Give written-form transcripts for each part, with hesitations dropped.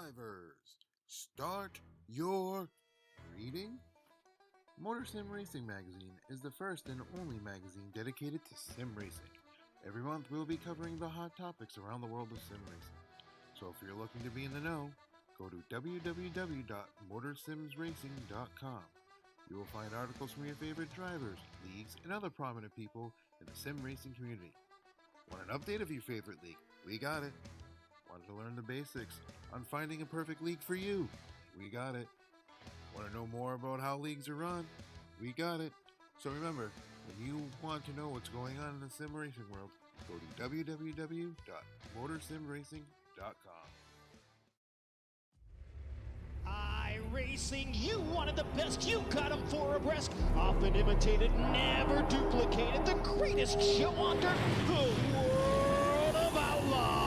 drivers, start your reading. Motor Sim Racing Magazine is the first and only magazine dedicated to sim racing. Every month we'll be covering the hot topics around the world of sim racing. So if you're looking to be in the know, go to www.motorsimsracing.com. You will find articles from your favorite drivers, leagues, and other prominent people in the sim racing community. Want an update of your favorite league? We got it. Want to learn the basics on finding a perfect league for you? We got it. Want to know more about how leagues are run? We got it. So remember, when you want to know what's going on in the sim racing world, go to www.motorsimracing.com. iRacing, you wanted the best, you got them for abreast. Often imitated, never duplicated. The greatest show on dirt, the World of Outlaws.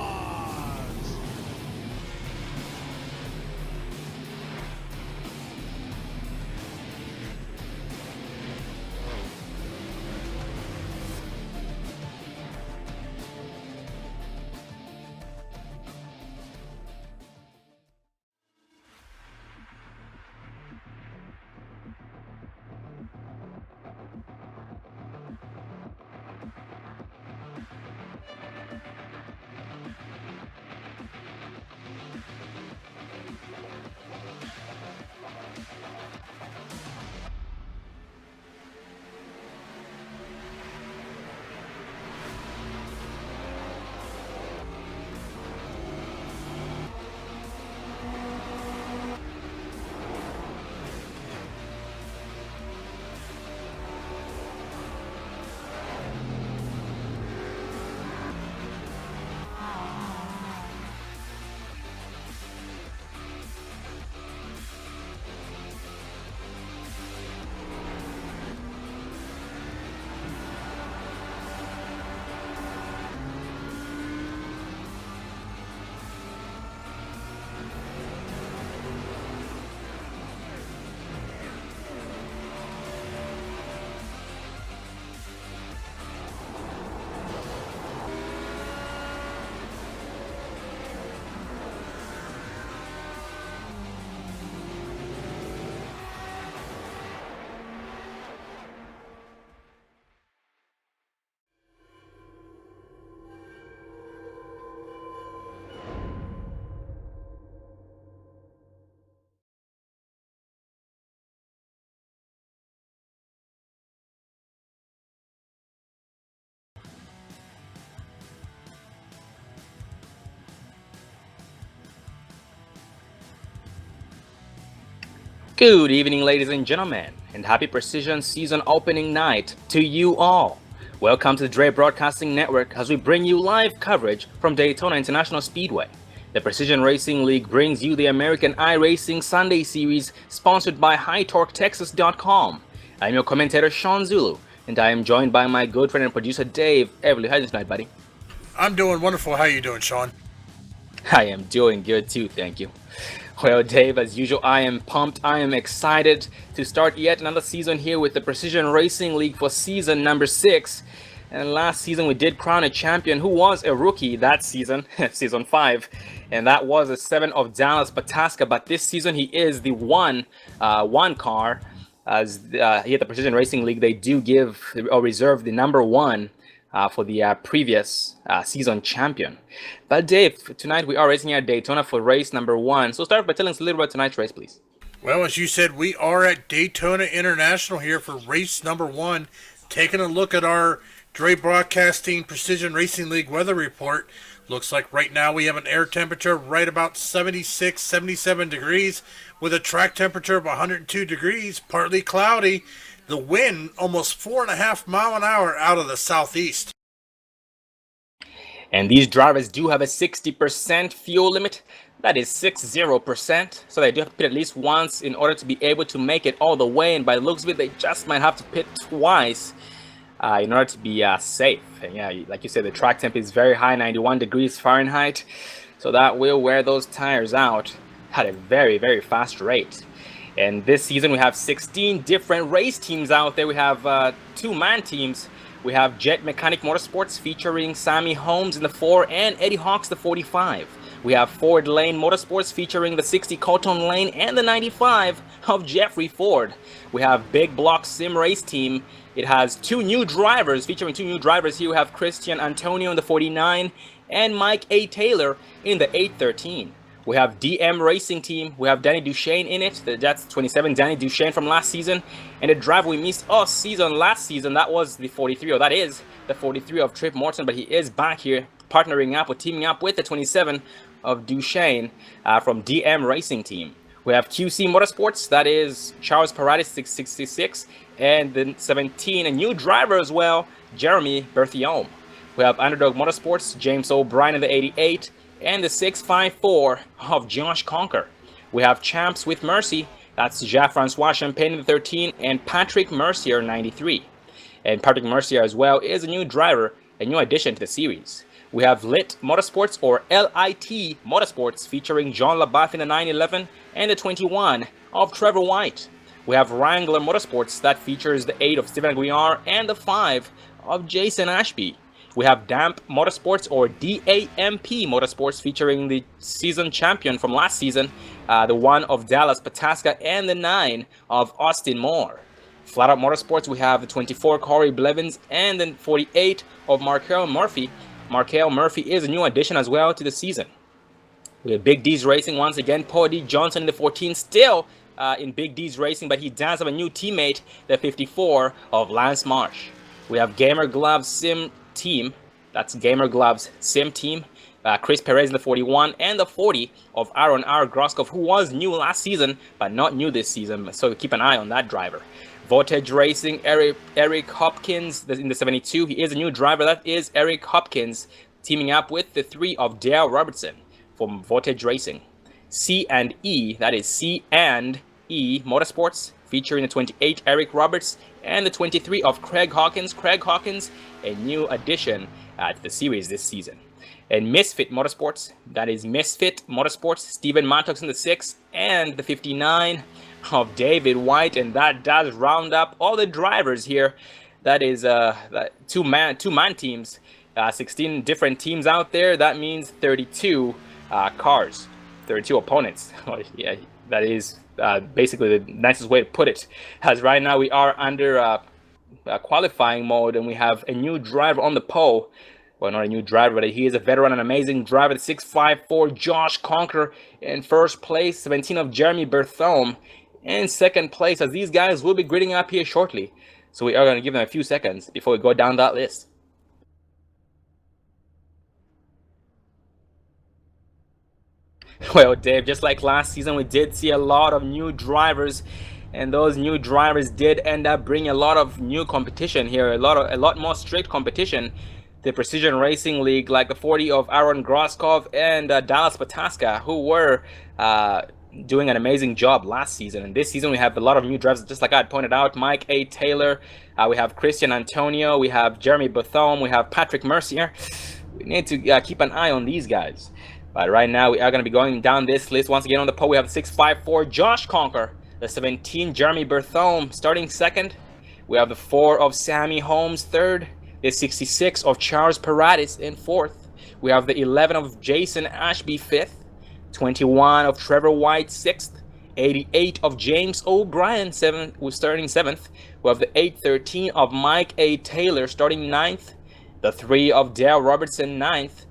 Good evening, ladies and gentlemen, and happy Precision Season Opening Night to you all. Welcome to the Dre Broadcasting Network as we bring you live coverage from Daytona International Speedway. The Precision Racing League brings you the American iRacing Sunday Series sponsored by HighTorqueTexas.com. I'm your commentator, Sean Zulu, and I am joined by my good friend and producer, Dave Everly. How are you tonight, buddy? I'm doing wonderful. How are you doing, Sean? I am doing good too, thank you. Well, Dave, as usual, I am pumped. I am excited to start yet another season here with the Precision Racing League for season number 6. And last season we did crown a champion who was a rookie that season, season 5, and that was the 7 of Dallas Pataska. But this season he is the one car. As here at the Precision Racing League, they do give or reserve the number 1 for the previous season champion. But Dave, tonight we are racing at Daytona for race number 1. So start by telling us a little about tonight's race, please. Well, as you said, we are at Daytona International here for race number 1. Taking a look at our Dre Broadcasting Precision Racing League weather report. Looks like right now we have an air temperature right about 76, 77 degrees with a track temperature of 102 degrees, partly cloudy. The wind almost 4.5 miles an hour out of the southeast. And these drivers do have a 60% fuel limit. That is 60%. So they do have to pit at least once in order to be able to make it all the way. And by the looks of it, they just might have to pit twice in order to be safe. And yeah, like you said, the track temp is very high, 91 degrees Fahrenheit. So that will wear those tires out at a very, very fast rate. And this season we have 16 different race teams out there. We have 2-man teams. We have Jet Mechanic Motorsports featuring Sammy Holmes in the 4 and Eddie Hawks the 45. We have Ford Lane Motorsports featuring the 60 Colton Lane and the 95 of Jeffrey Ford. We have Big Block Sim Race Team. It has two new drivers, featuring two new drivers here. We have Christian Antonio in the 49 and Mike A. Taylor in the 813. We have DM Racing Team. We have Danny Duchesne in it. That's 27, Danny Duchesne from last season. And the driver we missed last season, that was the 43, or that is the 43 of Trip Morton, but he is back here partnering up or teaming up with the 27 of Duchesne from DM Racing Team. We have QC Motorsports, that is Charles Paradis 666, and the 17, a new driver as well, Jeremy Berthiaume. We have Underdog Motorsports, James O'Brien in the 88, and the 654 of Josh Conker. We have Champs with Mercy, that's Jean-Francois Champagne in the 13, and Patrick Mercier 93. And Patrick Mercier as well is a new driver, a new addition to the series. We have Lit Motorsports, or LIT Motorsports, featuring John LaBeouf in the 911 and the 21 of Trevor White. We have Wrangler Motorsports, that features the 8 of Steven Aguiar and the 5 of Jason Ashby. We have Damp Motorsports, or DAMP Motorsports, featuring the season champion from last season, the 1 of Dallas Pataska and the 9 of Austin Moore. Flat Out Motorsports, we have the 24 Corey Blevins and the 48 of Markel Murphy. Markel Murphy is a new addition as well to the season. We have Big D's Racing once again. Paul D. Johnson in the 14, still in Big D's Racing, but he does have a new teammate, the 54 of Lance Marsh. We have Gamer Gloves Sim Team, that's Gamer Gloves Sim Team, Chris Perez in the 41, and the 40 of Aaron R. Groskov, who was new last season, but not new this season, so keep an eye on that driver. Voltage Racing, Eric Hopkins in the 72, he is a new driver, that is Eric Hopkins, teaming up with the 3 of Dale Robertson from Voltage Racing. C&E, that is C&E Motorsports, featuring the 28 Eric Roberts and the 23 of Craig Hawkins. Craig Hawkins, a new addition to the series this season. And Misfit Motorsports, that is Misfit Motorsports, Stephen Mattox in the 6 and the 59 of David White, and that does round up all the drivers here. That is two-man teams, 16 different teams out there. That means 32 cars, 32 opponents. Yeah, that is basically the nicest way to put it. As right now we are under qualifying mode, and we have a new driver on the pole. Well, not a new driver, but he is a veteran, an amazing driver. The 654 Josh Conker in first place, 17 of Jeremy Bertholm in second place, as these guys will be gridding up here shortly. So we are going to give them a few seconds before we go down that list. Well, Dave, just like last season, we did see a lot of new drivers, and those new drivers did end up bringing a lot of new competition here, a lot more strict competition. The Precision Racing League, like the 40 of Aaron Groskov and Dallas Pataska, who were doing an amazing job last season. And this season we have a lot of new drivers, just like I had pointed out. Mike A. Taylor, we have Christian Antonio, we have Jeremy Bertholm, we have Patrick Mercier. We need to keep an eye on these guys. But right now we are going to be going down this list. Once again on the pole we have the 654 Josh Conker, the 17 Jeremy Bertholm starting second. We have the 4 of Sammy Holmes third, the 66 of Charles Paradis in fourth. We have the 11 of Jason Ashby fifth, 21 of Trevor White sixth, 88 of James O'Brien starting seventh. We have the 813 of Mike A. Taylor starting ninth, the 3 of Dale Robertson ninth,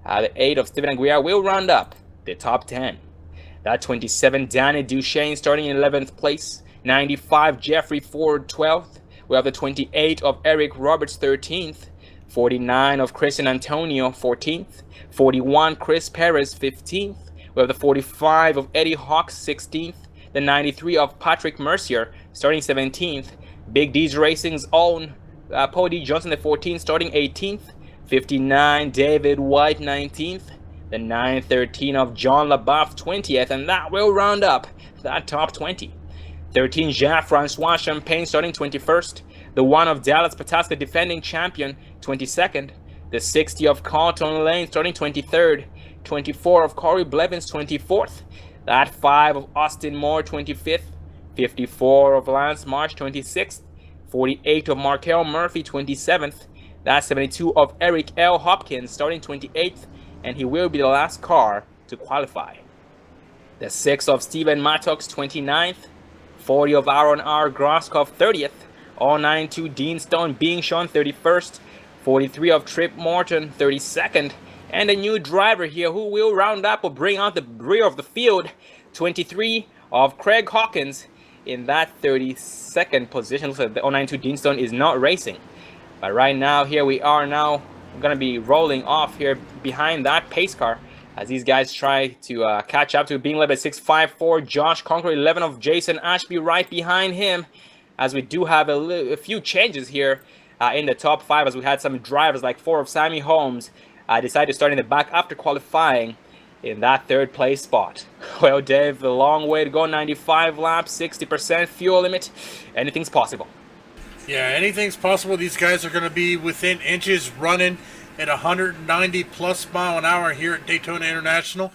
the 8 of Steven Aguiar will round up the top 10. That 27 Danny Duchesne starting in 11th place, 95 Jeffrey Ford 12th. We have the 28 of Eric Roberts 13th, 49 of Christian Antonio 14th, 41 Chris Perez 15th. We have the 45 of Eddie Hawks 16th, the 93 of Patrick Mercier starting 17th, Big D's Racing's own Paul D. Johnson the 14th starting 18th, 59 David White 19th, the 913 of John LaBeouf 20th, and that will round up that top 20. 13 Jean-Francois Champagne starting 21st, the 1 of Dallas Pataska defending champion 22nd, the 60 of Carlton Lane starting 23rd, 24 of Corey Blevins 24th, that 5 of Austin Moore 25th, 54 of Lance Marsh 26th, 48 of Markel Murphy 27th, that 72 of Eric L. Hopkins starting 28th, and he will be the last car to qualify. The 6 of Steven Mattox, 29th. 40 of Aaron R. Groskov, 30th. All 92 Dean Stone being shown, 31st. 43 of Trip Morton, 32nd. And a new driver here who will round up or bring out the rear of the field. 23 of Craig Hawkins in that 32nd position. Looks like the 092 Dean Stone is not racing. But right now, here we are now. We're going to be rolling off here behind that pace car as these guys try to catch up to being led by 654 Josh Conqueror, 11 of Jason Ashby right behind him, as we do have a few changes here in the top 5, as we had some drivers like 4 of Sammy Holmes decide to start in the back after qualifying in that 3rd place spot. Well, Dave, a long way to go, 95 laps, 60% fuel limit. Anything's possible. Yeah, anything's possible. These guys are going to be within inches running at 190 plus mile an hour here at Daytona International.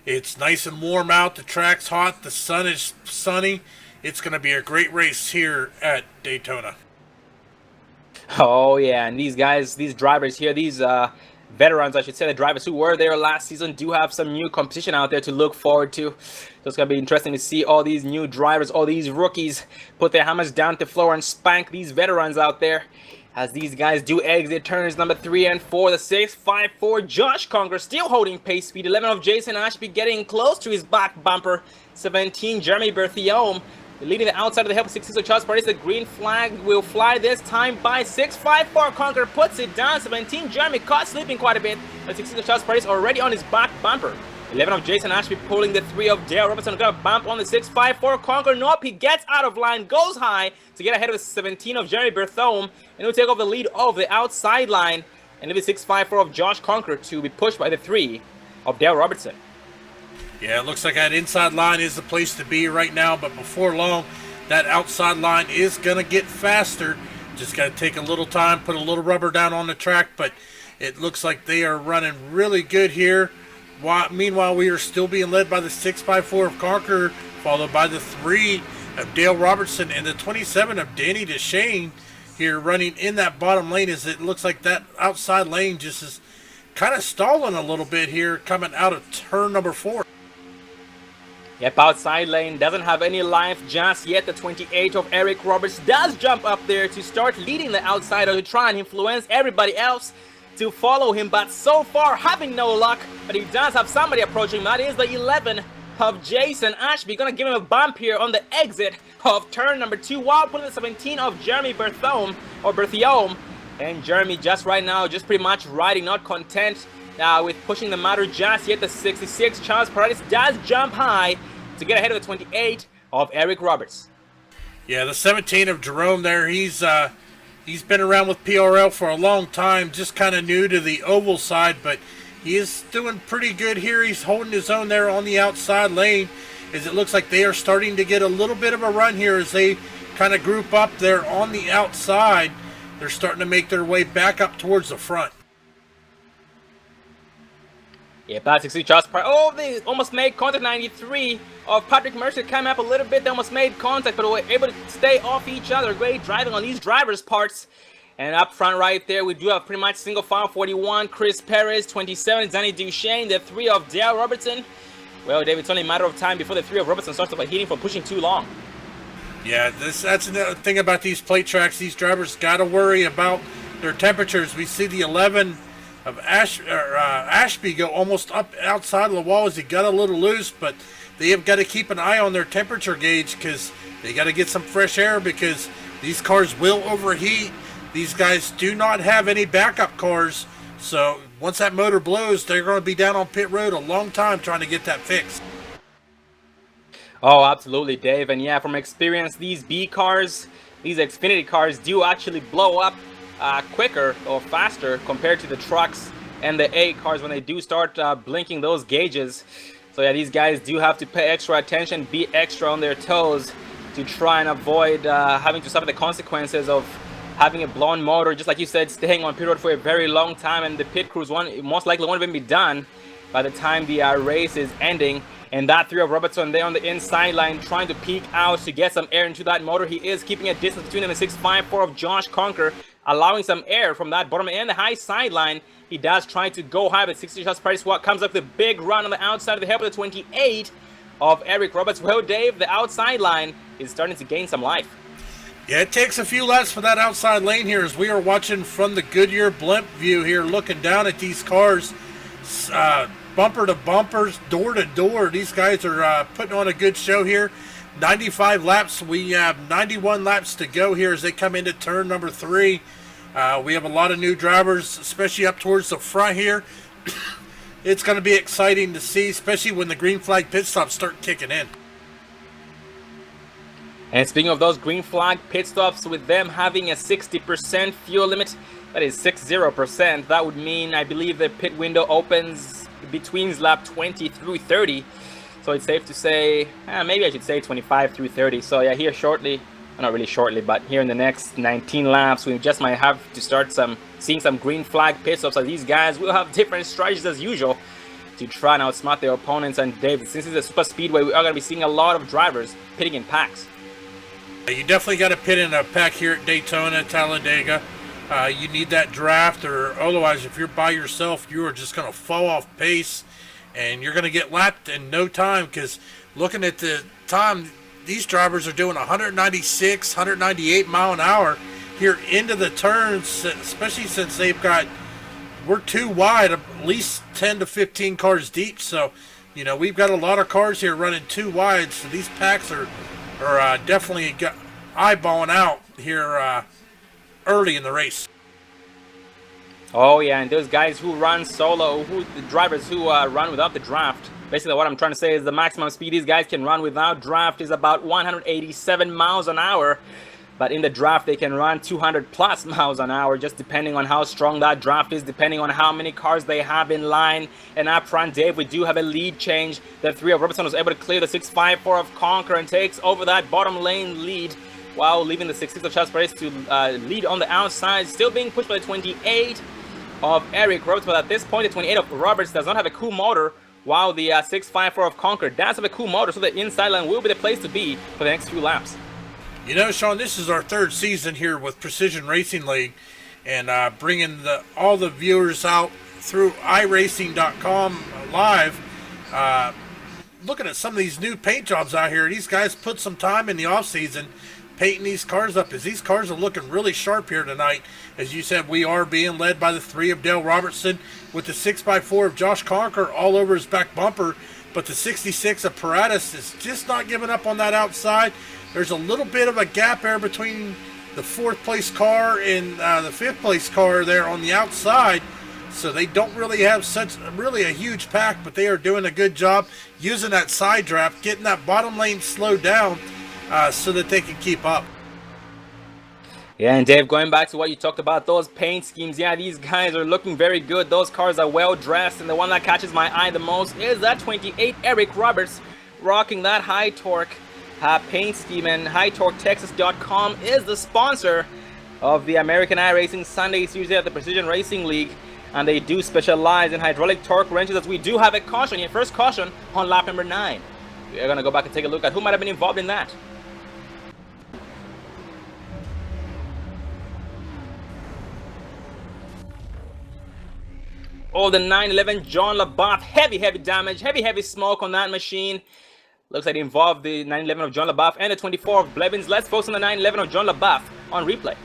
It's nice and warm out. The track's hot. The sun is sunny. It's going to be a great race here at Daytona. Oh, yeah, and these guys, these drivers here, these veterans, I should say, the drivers who were there last season, do have some new competition out there to look forward to. So it's going to be interesting to see all these new drivers, all these rookies put their hammers down to the floor and spank these veterans out there, as these guys do exit turns number 3 and 4. The 654 Josh Conger still holding pace speed. 11 of Jason Ashby getting close to his back bumper. 17 Jeremy Berthiaume leading the outside of the hill. 66 of Charles Paris. The green flag will fly this time by 654 Conger puts it down. 17 Jeremy caught sleeping quite a bit. But 66 of Charles Paris already on his back bumper. 11 of Jason Ashby pulling the 3 of Dale Robertson. Got a bump on the 654 Conger. Nope, he gets out of line, goes high to get ahead of the 17 of Jeremy Berthiaume, and he'll take off the lead of the outside line and leave the 654 of Josh Conqueror to be pushed by the 3 of Dale Robertson. Yeah, it looks like that inside line is the place to be right now, but before long, that outside line is going to get faster. Just got to take a little time, put a little rubber down on the track, but it looks like they are running really good here. Meanwhile, we are still being led by the 654 of Conqueror, followed by the 3 of Dale Robertson and the 27 of Danny DeShane here running in that bottom lane, as it looks like that outside lane just is kind of stalling a little bit here coming out of turn number 4. Yep, outside lane doesn't have any life just yet. The 28 of Eric Roberts does jump up there to start leading the outsider to try and influence everybody else to follow him, but so far having no luck. But he does have somebody approaching. That is the 11 of Jason Ashby. Gonna give him a bump here on the exit of turn number 2, while putting the 17 of Jeremy Berthiaume. And Jeremy just right now just pretty much riding, not content with pushing the matter just yet. The 66 Charles Paradis does jump high to get ahead of the 28 of Eric Roberts. Yeah, the 17 of Jerome there, he's been around with PRL for a long time, just kind of new to the oval side, but he is doing pretty good here. He's holding his own there on the outside lane, as it looks like they are starting to get a little bit of a run here as they kind of group up there on the outside. They're starting to make their way back up towards the front. Yeah, Patrick C. Charles Price. Oh, they almost made contact. 93 of Patrick Mercer came up a little bit. They almost made contact, but were able to stay off each other. Great driving on these drivers' parts. And up front right there, we do have pretty much single file. 41, Chris Perez. 27, Danny Duchesne. The 3 of Dale Robertson. Well, David, it's only a matter of time before the 3 of Robertson starts overheating for pushing too long. Yeah, that's another thing about these plate tracks. These drivers got to worry about their temperatures. We see the 11 of Ashby go almost up outside of the wall as he got a little loose, but they have got to keep an eye on their temperature gauge because they got to get some fresh air, because these cars will overheat. These guys do not have any backup cars, so once that motor blows, they're going to be down on pit road a long time trying to get that fixed. Oh, absolutely, Dave. And yeah, from experience, these B cars, these Xfinity cars do actually blow up quicker or faster compared to the trucks and the A cars when they do start blinking those gauges. So yeah, these guys do have to pay extra attention, be extra on their toes to try and avoid having to suffer the consequences of having a blown motor, just like you said, staying on pit road for a very long time, and the pit crews most likely won't even be done by the time the race is ending. And that 3 of Robertson there on the inside line trying to peek out to get some air into that motor. He is keeping a distance between him and 654 of Josh Conquer, allowing some air from that bottom and the high sideline. He does try to go high, but 60 shots per squat comes up with a big run on the outside of the help of the 28 of Eric Roberts. Well, Dave, the outside line is starting to gain some life. Yeah, it takes a few laps for that outside lane here as we are watching from the Goodyear blimp view here, looking down at these cars, bumper to bumpers, door to door. These guys are putting on a good show here. 95 laps. We have 91 laps to go here as they come into turn number 3. We have a lot of new drivers, especially up towards the front here. It's going to be exciting to see, especially when the green flag pit stops start kicking in. And speaking of those green flag pit stops, with them having a 60% fuel limit, that is 60%, that would mean, I believe, the pit window opens between lap 20 through 30. So it's safe to say, maybe I should say 25 through 30. So yeah, here shortly, not really shortly, but here in the next 19 laps, we just might have to start seeing some green flag pit stops. So these guys will have different strategies as usual to try and outsmart their opponents. And Dave, since it's a super speedway, we are going to be seeing a lot of drivers pitting in packs. You definitely got to pit in a pack here at Daytona, Talladega. You need that draft, or otherwise, if you're by yourself, you are just going to fall off pace, and you're going to get lapped in no time. Because looking at the time, these drivers are doing 196, 198 mile an hour here into the turns, especially since we're too wide, at least 10 to 15 cars deep. So, we've got a lot of cars here running too wide. So these packs are definitely eyeballing out here early in the race. Oh yeah, and those guys who run solo, the drivers who run without the draft, basically what I'm trying to say is the maximum speed these guys can run without draft is about 187 miles an hour. But in the draft, they can run 200 plus miles an hour, just depending on how strong that draft is, depending on how many cars they have in line. And up front, Dave, we do have a lead change. The 3 of Robertson was able to clear the 654 of Conquer and takes over that bottom lane lead, while leaving the 66 of Charles Perez to lead on the outside, still being pushed by the 28 of Eric Roberts. But at this point, the 28 of Roberts does not have a cool motor, while the 654 of Conquer does have a cool motor, so the inside line will be the place to be for the next few laps. Sean, this is our 3rd season here with Precision Racing League, and bringing all the viewers out through iRacing.com live, looking at some of these new paint jobs out here. These guys put some time in the off season painting these cars up, as these cars are looking really sharp here tonight. As you said, we are being led by the 3 of Dale Robertson, with the 6x4 of Josh Conquer all over his back bumper, but the 66 of Paratus is just not giving up on that outside. There's a little bit of a gap there between the 4th place car and the 5th place car there on the outside. So they don't really have a huge pack, but they are doing a good job using that side draft, getting that bottom lane slowed down so that they can keep up. Yeah, and Dave, going back to what you talked about, those paint schemes, yeah, these guys are looking very good. Those cars are well dressed, and the one that catches my eye the most is that 28 Eric Roberts, rocking that high torque paint scheme. And HighTorqueTexas.com is the sponsor of the American iRacing Sunday Series at the Precision Racing League, and they do specialize in hydraulic torque wrenches, as we do have a caution here, first caution on lap number 9. We're gonna go back and take a look at who might have been involved in that. Oh, the 911 John LaBeouf, heavy damage, heavy smoke on that machine. Looks like it involved the 911 of John LaBeouf and the 24 of Blevins. Let's focus on the 911 of John LaBeouf on replay.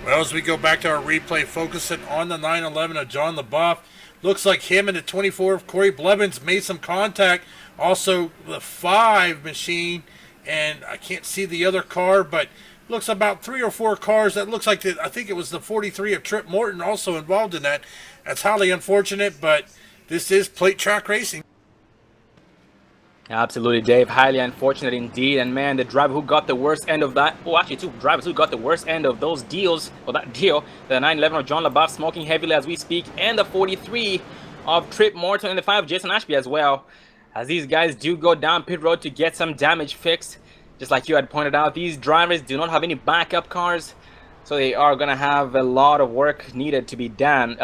Well, as we go back to our replay, focusing on the 911 of John LaBeouf, looks like him and the 24 of Corey Blevins made some contact. Also, the 5 machine, and I can't see the other car, but looks about 3 or 4 cars. That looks like I think it was the 43 of Trip Morton also involved in that. That's highly unfortunate, but this is plate track racing. Absolutely, Dave. Highly unfortunate indeed. And man, the driver who got the worst end of that, actually 2 drivers who got the worst end of those deals, or that deal, the 911 of John LaBeouf smoking heavily as we speak, and the 43 of Trip Morton, and the 5 of Jason Ashby as well. As these guys do go down pit road to get some damage fixed. Just like you had pointed out, these drivers do not have any backup cars, so they are going to have a lot of work needed to be done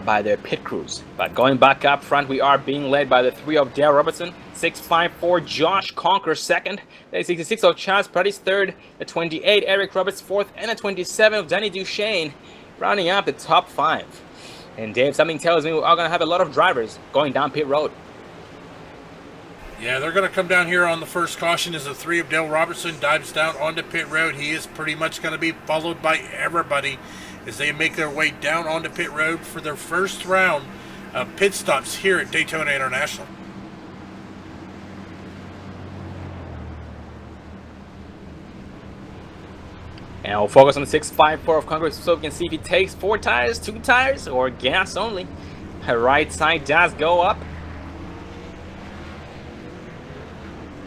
by their pit crews. But going back up front, we are being led by the 3 of Dale Robertson, 654 Josh Conquer second. The 66 of Chaz Pratis third. The 28 Eric Roberts fourth. And the 27 of Danny Duchesne rounding up the top 5. And Dave, something tells me we are going to have a lot of drivers going down pit road. Yeah, they're going to come down here on the first caution as the 3 of Dale Robertson dives down onto pit road. He is pretty much going to be followed by everybody as they make their way down onto pit road for their first round of pit stops here at Daytona International. And we'll focus on the 654 of Congress so we can see if he takes 4 tires, 2 tires, or gas only. Her right side does go up.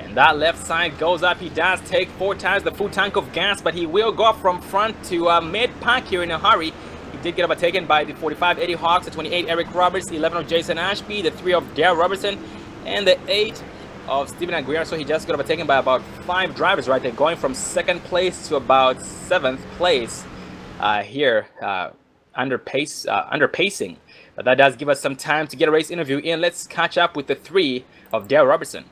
And that left side goes up. He does take 4 tires, the full tank of gas, but he will go from front to mid-pack here in a hurry. He did get overtaken by the 45 Eddie Hawks, the 28 Eric Roberts, the 11 of Jason Ashby, the 3 of Dale Robertson, and the 8 of Steven Aguirre. So he just got overtaken by about 5 drivers right there, going from 2nd place to about 7th place here under pacing. But that does give us some time to get a race interview in. Let's catch up with the 3 of Dale Robertson.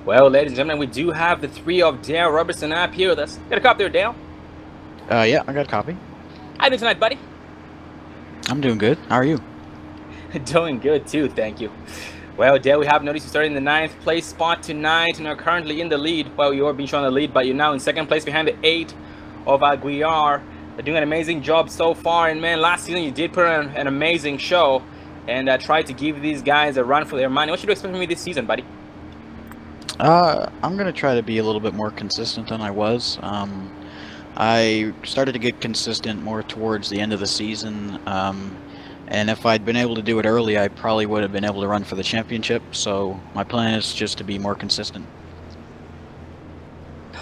Well, ladies and gentlemen, we do have the 3 of Dale Robertson up here with us. Got a copy there, Dale? Yeah, I got a copy. How you doing tonight, buddy? I'm doing good. How are you? Doing good too, thank you. Well, Dale, we have noticed you started in the 9th place spot tonight and are currently in the lead. Well, you're being shown the lead, but you're now in 2nd place behind the 8 of Aguiar. They're doing an amazing job so far, and man, last season you did put on an amazing show and tried to give these guys a run for their money. What should you expect from me this season, buddy? I'm going to try to be a little bit more consistent than I was. I started to get consistent more towards the end of the season, and if I'd been able to do it early, I probably would have been able to run for the championship, so my plan is just to be more consistent.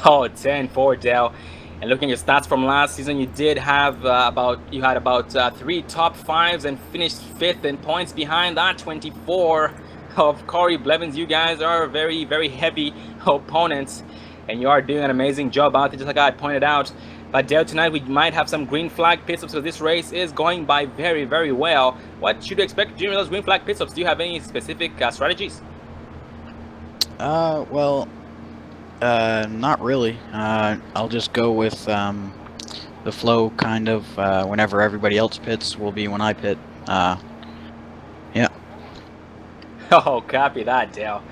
Oh, 10-4, Dale. And looking at your stats from last season, you did have about 3 top 5s and finished 5th in points behind that 24 of Corey Blevins. You guys are very, very heavy opponents, and you are doing an amazing job out there, just like I pointed out. But Dale, tonight we might have some green flag pit stops, so this race is going by very, very well. What should you expect during those green flag pit stops? Do you have any specific strategies? Well, not really. I'll just go with the flow, kind of. Whenever everybody else pits will be when I pit. Yeah. Oh, copy that, Dale.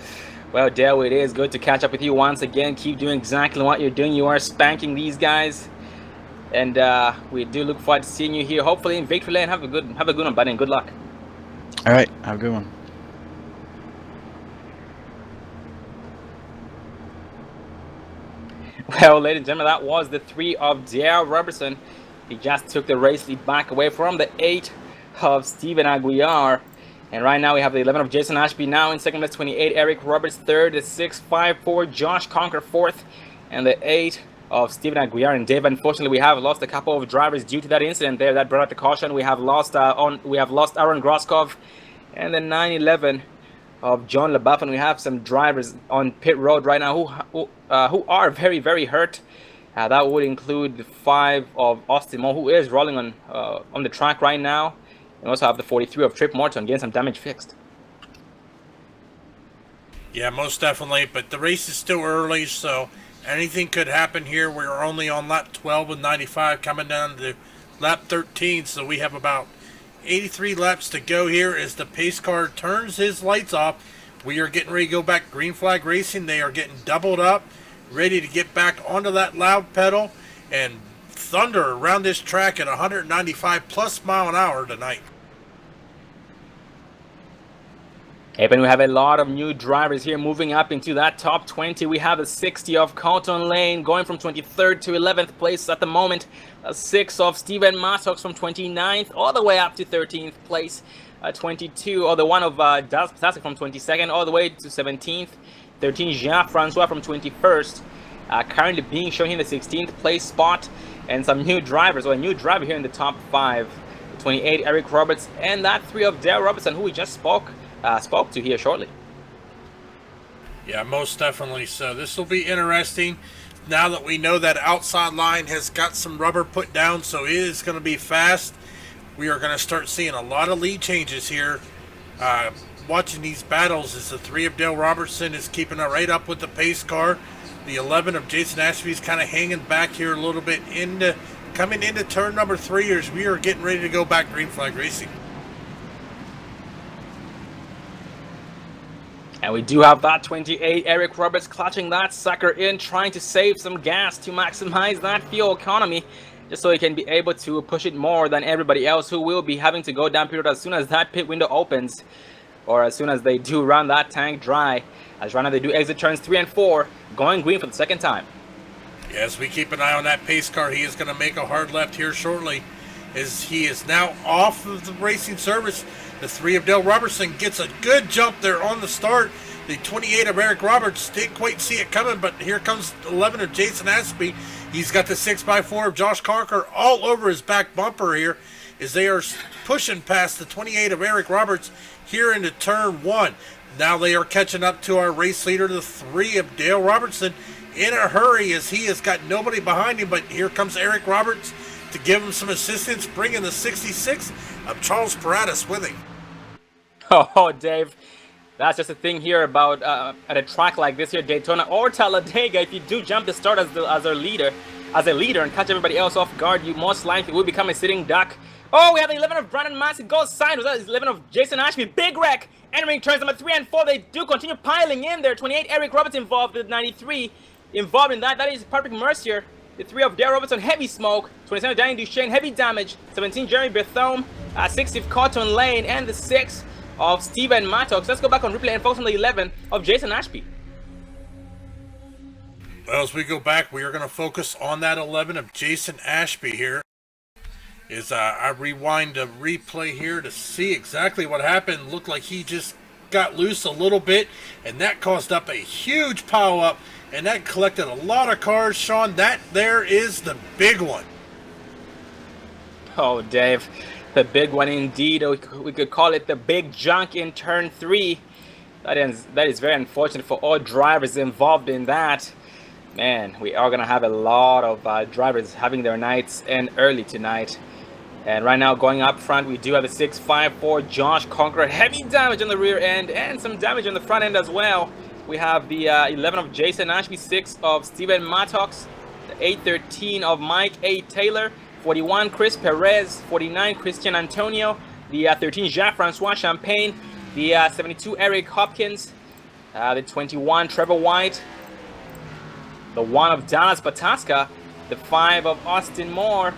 Well, Dale, it is good to catch up with you once again. Keep doing exactly what you're doing. You are spanking these guys, and we do look forward to seeing you here, hopefully in victory lane. Have a good one, buddy, and good luck. All right, have a good one. Well, ladies and gentlemen, that was the 3 of Dale Robertson. He just took the race lead back away from the 8 of Steven Aguiar. And right now we have the 11 of Jason Ashby now in 2nd place, 28 Eric Roberts 3rd, the 654 Josh Conquer 4th, and the 8 of Steven Aguiar. And Dave, unfortunately, we have lost a couple of drivers due to that incident there that brought out the caution. We have lost Aaron Groskov and the 911 of John LaBeouf, and we have some drivers on pit road right now who are very, very hurt. That would include the 5 of Austin Moore, who is rolling on the track right now. We also have the 43 of Trip Morton getting some damage fixed. Yeah, most definitely, but the race is still early, so anything could happen here. We're only on lap 12 of 95, coming down to lap 13, so we have about 83 laps to go here as the pace car turns his lights off. We are getting ready to go back green flag racing. They are getting doubled up, ready to get back onto that loud pedal and thunder around this track at 195 plus mile an hour tonight. Hey, and we have a lot of new drivers here moving up into that top 20. We have a 60 of Colton Lane going from 23rd to 11th place at the moment. A 6 of Steven Massox from 29th all the way up to 13th place. 22, or the 1 of Dallas Ptasek from 22nd all the way to 17th. 13 Jean-Francois from 21st. Currently being shown here in the 16th place spot. And some new drivers, or a new driver here in the top 5. 28 Eric Roberts and that 3 of Dale Robertson, who we just spoke to here shortly. Yeah, most definitely so. This will be interesting now that we know that outside line has got some rubber put down, so it is going to be fast. We are going to start seeing a lot of lead changes here. Watching these battles as the 3 of Dale Robertson is keeping it right up with the pace car. The 11 of Jason Ashby is kind of hanging back here a little bit coming into turn number 3 as we are getting ready to go back green flag racing. And we do have that 28 Eric Roberts clutching that sucker in, trying to save some gas to maximize that fuel economy, just so he can be able to push it more than everybody else who will be having to go down period as soon as that pit window opens, or as soon as they do run that tank dry. As right now they do exit turns 3 and 4, going green for the second time. Yes, we keep an eye on that pace car. He is going to make a hard left here shortly, as he is now off of the racing service. The 3 of Dale Robertson gets a good jump there on the start. The 28 of Eric Roberts didn't quite see it coming, but here comes 11 of Jason Ashby. He's got the 6x4 of Josh Conker all over his back bumper here as they are pushing past the 28 of Eric Roberts here into turn 1. Now they are catching up to our race leader, the 3 of Dale Robertson, in a hurry as he has got nobody behind him, but here comes Eric Roberts to give him some assistance, bringing the 66 of Charles Paratus with him. Oh, Dave, that's just the thing here about at a track like this here, Daytona or Talladega. If you do jump the start as a leader and catch everybody else off guard, you most likely will become a sitting duck. Oh, we have the 11 of Brandon Massey goes side. Was that 11 of Jason Ashby? Big wreck. Entering turns number 3 and 4. They do continue piling in there. 28 Eric Roberts involved with 93 involved in that. That is Patrick Mercier. The 3 of Dale Robertson, heavy smoke. 27 Danny Duchesne, heavy damage. 17 Jeremy Bethome. 6 of Cotton Lane. And the 6 of Steven Mattox. Let's go back on replay and focus on the 11 of Jason Ashby. Well, as we go back, we are going to focus on that 11 of Jason Ashby here. I rewind the replay here to see exactly what happened. Looked like he just got loose a little bit, and that caused up a huge pile up, and that collected a lot of cars. Sean, that there is the big one. Oh, Dave, the big one indeed. We could call it the big junk in turn 3. That is very unfortunate for all drivers involved in that. Man, we are going to have a lot of drivers having their nights end early tonight. And right now, going up front, we do have the 654 Josh Conqueror. Heavy damage on the rear end and some damage on the front end as well. We have the 11 of Jason Ashby, 6 of Steven Mattox, the 813 of Mike A. Taylor, 41 Chris Perez, 49 Christian Antonio, the 13 Jean-Francois Champagne, the 72 Eric Hopkins, the 21 Trevor White, the 1 of Dallas Bataska, the 5 of Austin Moore.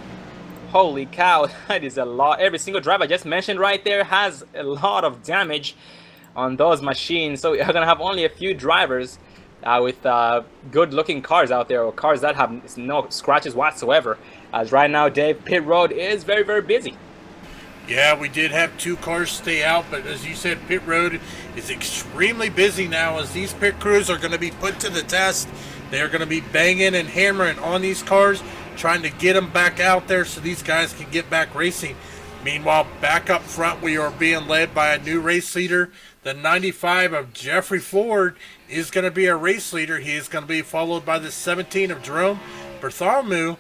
Holy cow, that is a lot. Every single driver I just mentioned right there has a lot of damage on those machines. So we're going to have only a few drivers with good looking cars out there, or cars that have no scratches whatsoever. As right now, Dave, pit road is very, very busy. Yeah, we did have 2 cars stay out, but as you said, pit road is extremely busy now as these pit crews are going to be put to the test. They are going to be banging and hammering on these cars, trying to get them back out there so these guys can get back racing. Meanwhile, back up front, we are being led by a new race leader. The 95 of Jeffrey Ford is going to be a race leader. He is going to be followed by the 17 of Jerome Bartholomew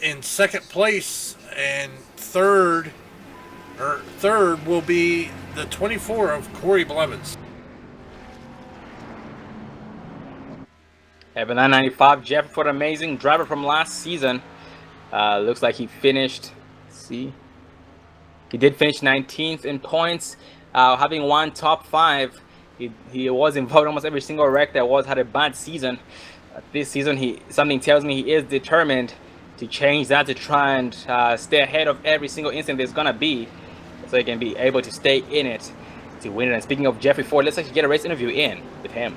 in second place, and third will be the 24 of Corey Blevins. Having that 95, Jeffrey Ford, amazing driver from last season. Looks like he finished, let's see, he did finish 19th in points, having won top 5. He was involved in almost every single wreck that had a bad season. This season, something tells me he is determined to change that, to try and stay ahead of every single incident there's gonna be, so he can be able to stay in it to win it. And speaking of Jeffrey Ford, let's actually get a race interview in with him.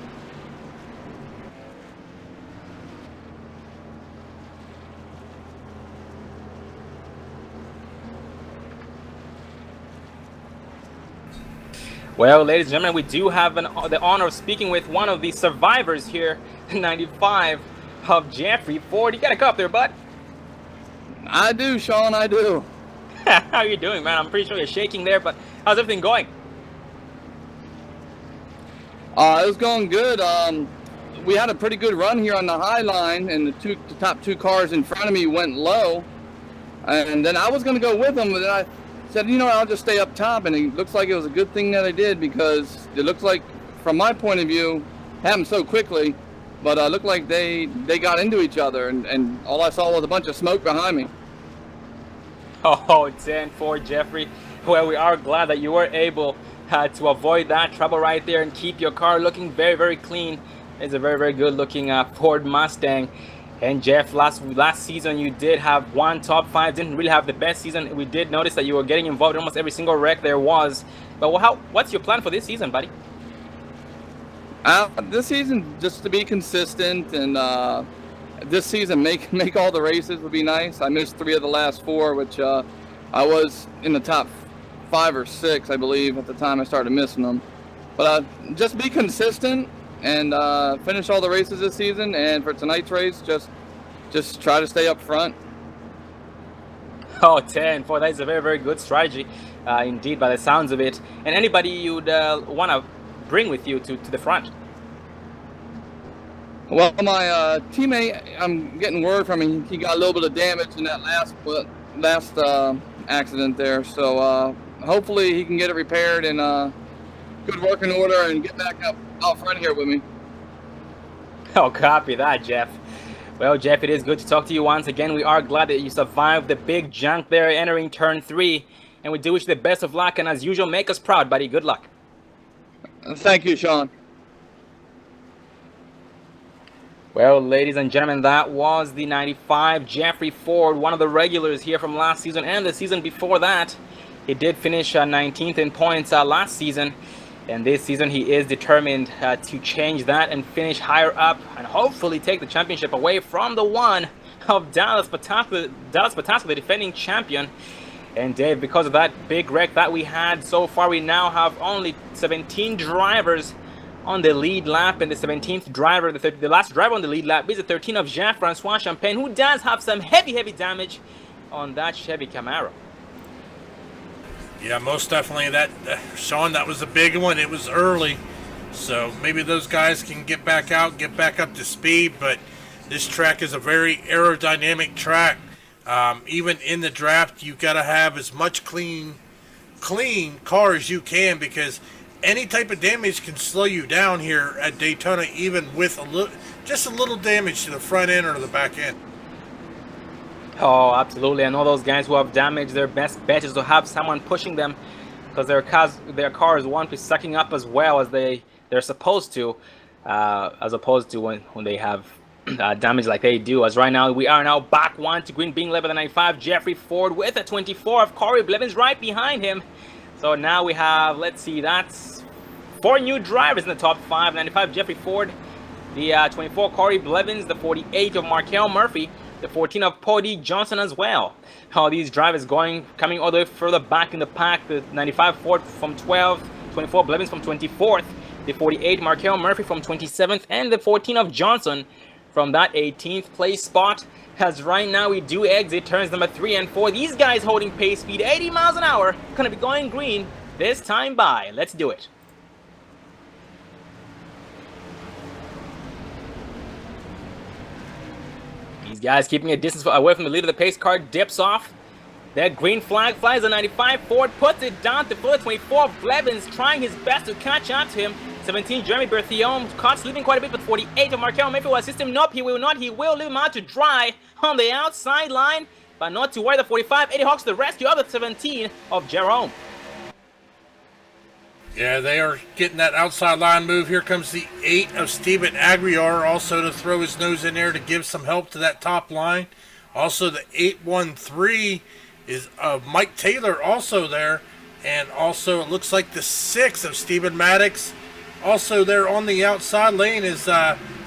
Well, ladies and gentlemen, we do have the honor of speaking with one of the survivors here, 95 of Jeffrey Ford. You gotta come up there, bud. I do, Sean, I do. How you doing, man? I'm pretty sure you're shaking there, but how's everything going? It was going good. We had a pretty good run here on the high line, and the top two cars in front of me went low. And then I was going to go with them, but then I said, I'll just stay up top. And it looks like it was a good thing that I did, because it looks like, from my point of view, it happened so quickly, but it looked like they got into each other, and all I saw was a bunch of smoke behind me. Oh, 10-4, Jeffrey. Well, we are glad that you were able to avoid that trouble right there and keep your car looking very, very clean. It's a very, very good looking Ford Mustang. And Jeff, last season you did have one top 5, didn't really have the best season. We did notice that you were getting involved in almost every single wreck there was. But what's your plan for this season, buddy? This season, just to be consistent, and this season make all the races would be nice. I missed 3 of the last 4, which I was in the top 5 or 6, I believe, at the time I started missing them. But just be consistent and finish all the races this season. And for tonight's race, just try to stay up front. Oh, 10-4, that is a very, very good strategy, indeed, by the sounds of it. And anybody you'd want to bring with you to the front? Well, my teammate, I'm getting word from him, he got a little bit of damage in that last accident there. So hopefully he can get it repaired and good working order and get back up out front here with me. Oh, copy that, Jeff. Well, Jeff, it is good to talk to you once again. We are glad that you survived the big junk there entering turn 3. And we do wish you the best of luck. And as usual, make us proud, buddy. Good luck. Thank you, Sean. Well, ladies and gentlemen, that was the 95 Jeffrey Ford, one of the regulars here from last season and the season before that. He did finish 19th in points last season. And this season he is determined to change that and finish higher up and hopefully take the championship away from the one of Dallas Pataska, the defending champion. And Dave, because of that big wreck that we had so far, we now have only 17 drivers on the lead lap, and the 17th driver, the last driver on the lead lap is the 13 of Jean-Francois Champagne, who does have some heavy damage on that Chevy Camaro. Yeah, most definitely. Sean, that was a big one. It was early, so maybe those guys can get back out, get back up to speed. But this track is a very aerodynamic track. Even in the draft, you got to have as much clean car as you can, because any type of damage can slow you down here at Daytona, even with just a little damage to the front end or the back end. Oh, absolutely. And all those guys who have damaged, their best bet is to have someone pushing them, because their cars won't be sucking up as well as they're supposed to, as opposed to when they have damage like they do. As right now, we are now back one to green, being led by the 95 Jeffrey Ford with a 24 of Corey Blevins right behind him. So now we have, let's see, that's 4 new drivers in the top 5. 95 Jeffrey Ford, the 24 Corey Blevins, the 48 of Markel Murphy, the 14 of Pody Johnson as well. All these drivers coming all the way further back in the pack. The 95 Ford from 12th, 24 Blevins from 24th, the 48 Markel Murphy from 27th, and the 14 of Johnson from that 18th place spot. As right now we do exit turns number 3 and 4. These guys holding pace speed 80 miles an hour. Gonna be going green this time by. Let's do it. These guys keeping a distance away from the lead of the pace car, dips off. That green flag flies. The 95 Ford puts it down to full. 24 Blevins trying his best to catch up to him. 17 Jeremy Berthiaume caught sleeping quite a bit, but 48 of Markel Murphy will assist him. Nope, he will not. He will leave him out to dry on the outside line, but not to worry. The 45 Eddie Hawks to the rescue of the 17 of Jerome. Yeah, they are getting that outside line move. Here comes the 8 of Steven Aguiar, also to throw his nose in there to give some help to that top line. Also, the 813 is Mike Taylor also there. And also, it looks like the 6 of Stephen Maddox also there on the outside lane.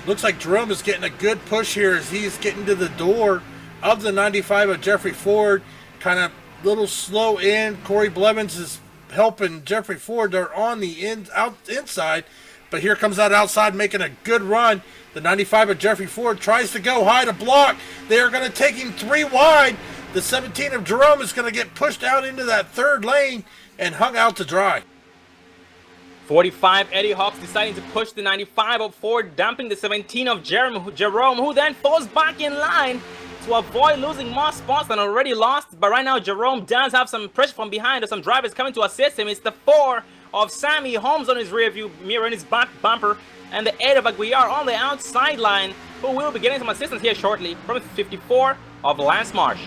Looks like Jerome is getting a good push here as he's getting to the door of the 95 of Jeffrey Ford. Kind of little slow in. Corey Blevins is helping Jeffrey Ford. They're on the inside, but here comes that outside making a good run. The 95 of Jeffrey Ford tries to go high to block. They are going to take him 3 wide. The 17 of Jerome is going to get pushed out into that third lane and hung out to dry. 45 Eddie Hawks deciding to push the 95 of Ford, dumping the 17 of Jerome, who then falls back in line to avoid losing more spots than already lost. But right now, Jerome does have some pressure from behind, or some drivers coming to assist him. It's the 4 of Sammy Holmes on his rearview mirror in his back bumper, and the 8 of Aguiar on the outside line, who will be getting some assistance here shortly from the 54 of Lance Marsh.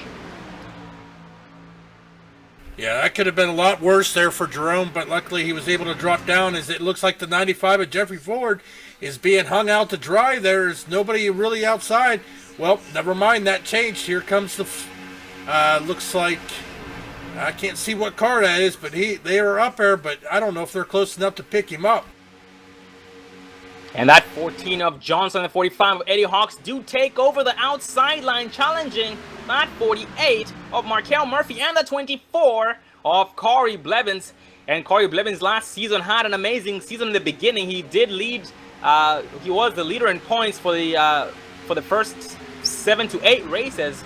Yeah, that could have been a lot worse there for Jerome, but luckily he was able to drop down, as it looks like the 95 of Jeffrey Ford is being hung out to dry. There's nobody really outside. Well, never mind, that changed. Here comes the, looks like, I can't see what car that is, but they are up there, but I don't know if they're close enough to pick him up. And that 14 of Johnson and 45 of Eddie Hawks do take over the outside line, challenging that 48 of Markel Murphy and the 24 of Corey Blevins. And Corey Blevins last season had an amazing season in the beginning. He did lead, he was the leader in points for the first 7 to 8 races.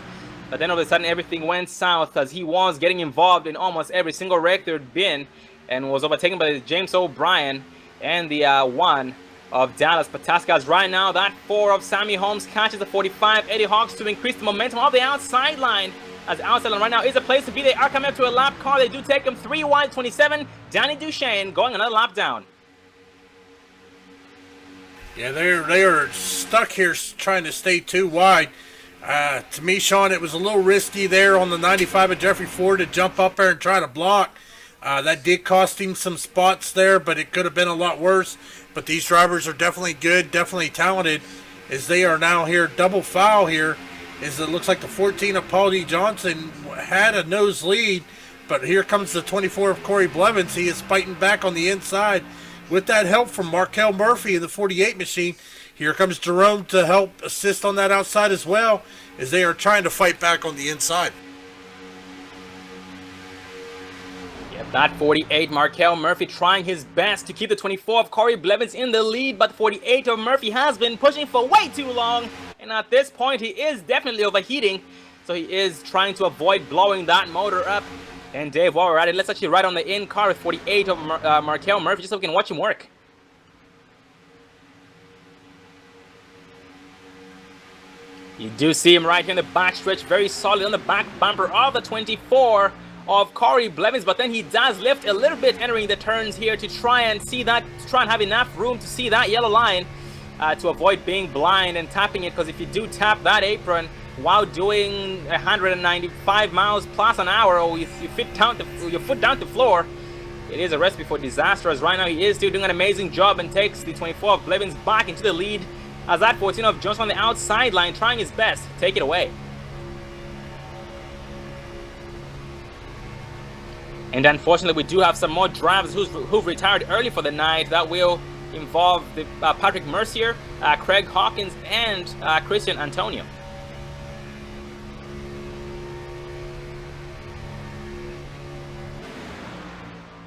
But then all of a sudden everything went south, as he was getting involved in almost every single wreck there'd been, and was overtaken by James O'Brien and the 1 of Dallas Patascas. Right now, that 4 of Sammy Holmes catches the 45 Eddie Hawks to increase the momentum of the outside line. As outside line right now is a place to be. They are coming up to a lap car. They do take him 3 wide, 27. Danny Duchesne going another lap down. Yeah, they are stuck here trying to stay too wide. To me, Sean, it was a little risky there on the 95 of Jeffrey Ford to jump up there and try to block. That did cost him some spots there, but it could have been a lot worse. But these drivers are definitely good, definitely talented, as they are now here. Double foul here, as it looks like the 14 of Paul D. Johnson had a nose lead, but here comes the 24 of Corey Blevins. He is fighting back on the inside with that help from Markel Murphy in the 48 machine. Here comes Jerome to help assist on that outside as well, as they are trying to fight back on the inside. That 48, Markel Murphy trying his best to keep the 24 of Corey Blevins in the lead, but the 48 of Murphy has been pushing for way too long, and at this point he is definitely overheating, so he is trying to avoid blowing that motor up. And Dave, while we're at it, let's actually ride on the in car with 48 of Markel Murphy, just so we can watch him work. You do see him right here in the back stretch, very solid on the back bumper of the 24 of Corey Blevins, but then he does lift a little bit entering the turns here to try and see that, to try and have enough room to see that yellow line to avoid being blind and tapping it, because if you do tap that apron while doing 195 miles plus an hour, or your foot down to floor, it is a recipe for disaster. As right now he is still doing an amazing job and takes the 24 of Blevins back into the lead, as that 14 of Johnson on the outside line trying his best to take it away. And unfortunately, we do have some more drivers who've retired early for the night. That will involve the, Patrick Mercier, Craig Hawkins, and Christian Antonio.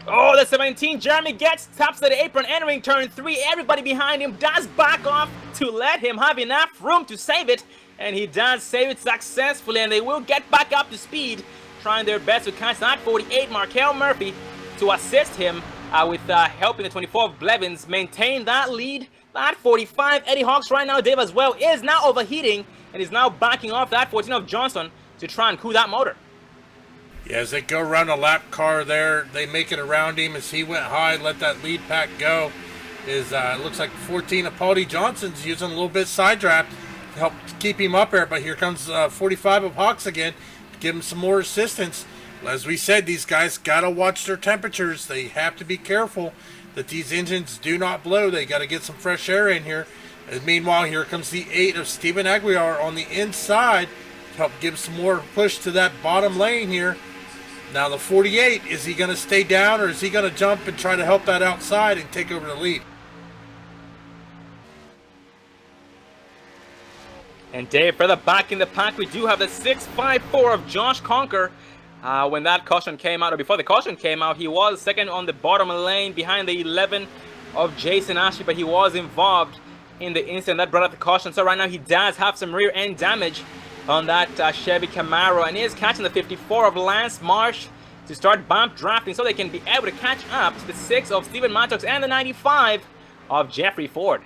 Oh, the 17, Jeremy Getz taps at the apron, entering turn 3. Everybody behind him does back off to let him have enough room to save it. And he does save it successfully, and they will get back up to speed, trying their best to catch that 48 Markel Murphy to assist him with helping the 24 of Blevins maintain that lead. That 45 Eddie Hawks right now, Dave, as well, is now overheating and is now backing off that 14 of Johnson to try and cool that motor. Yeah, as they go around a lap car there, they make it around him as he went high, let that lead pack go. It looks like 14 of Paul D. Johnson's using a little bit side draft to help keep him up there, but here comes 45 of Hawks again to give him some more assistance. As we said, these guys got to watch their temperatures. They have to be careful that these engines do not blow. They got to get some fresh air in here. And meanwhile, here comes the 8 of Stephen Aguiar on the inside to help give some more push to that bottom lane here. Now the 48, is he going to stay down, or is he going to jump and try to help that outside and take over the lead? And Dave, further back in the pack, we do have the 654 of Josh Conker. When that caution came out, or before the caution came out, he was second on the bottom lane behind the 11 of Jason Ashley, but he was involved in the incident that brought up the caution. So right now he does have some rear end damage on that Chevy Camaro, and is catching the 54 of Lance Marsh to start bump drafting so they can be able to catch up to the 6 of Steven Mattox and the 95 of Jeffrey Ford.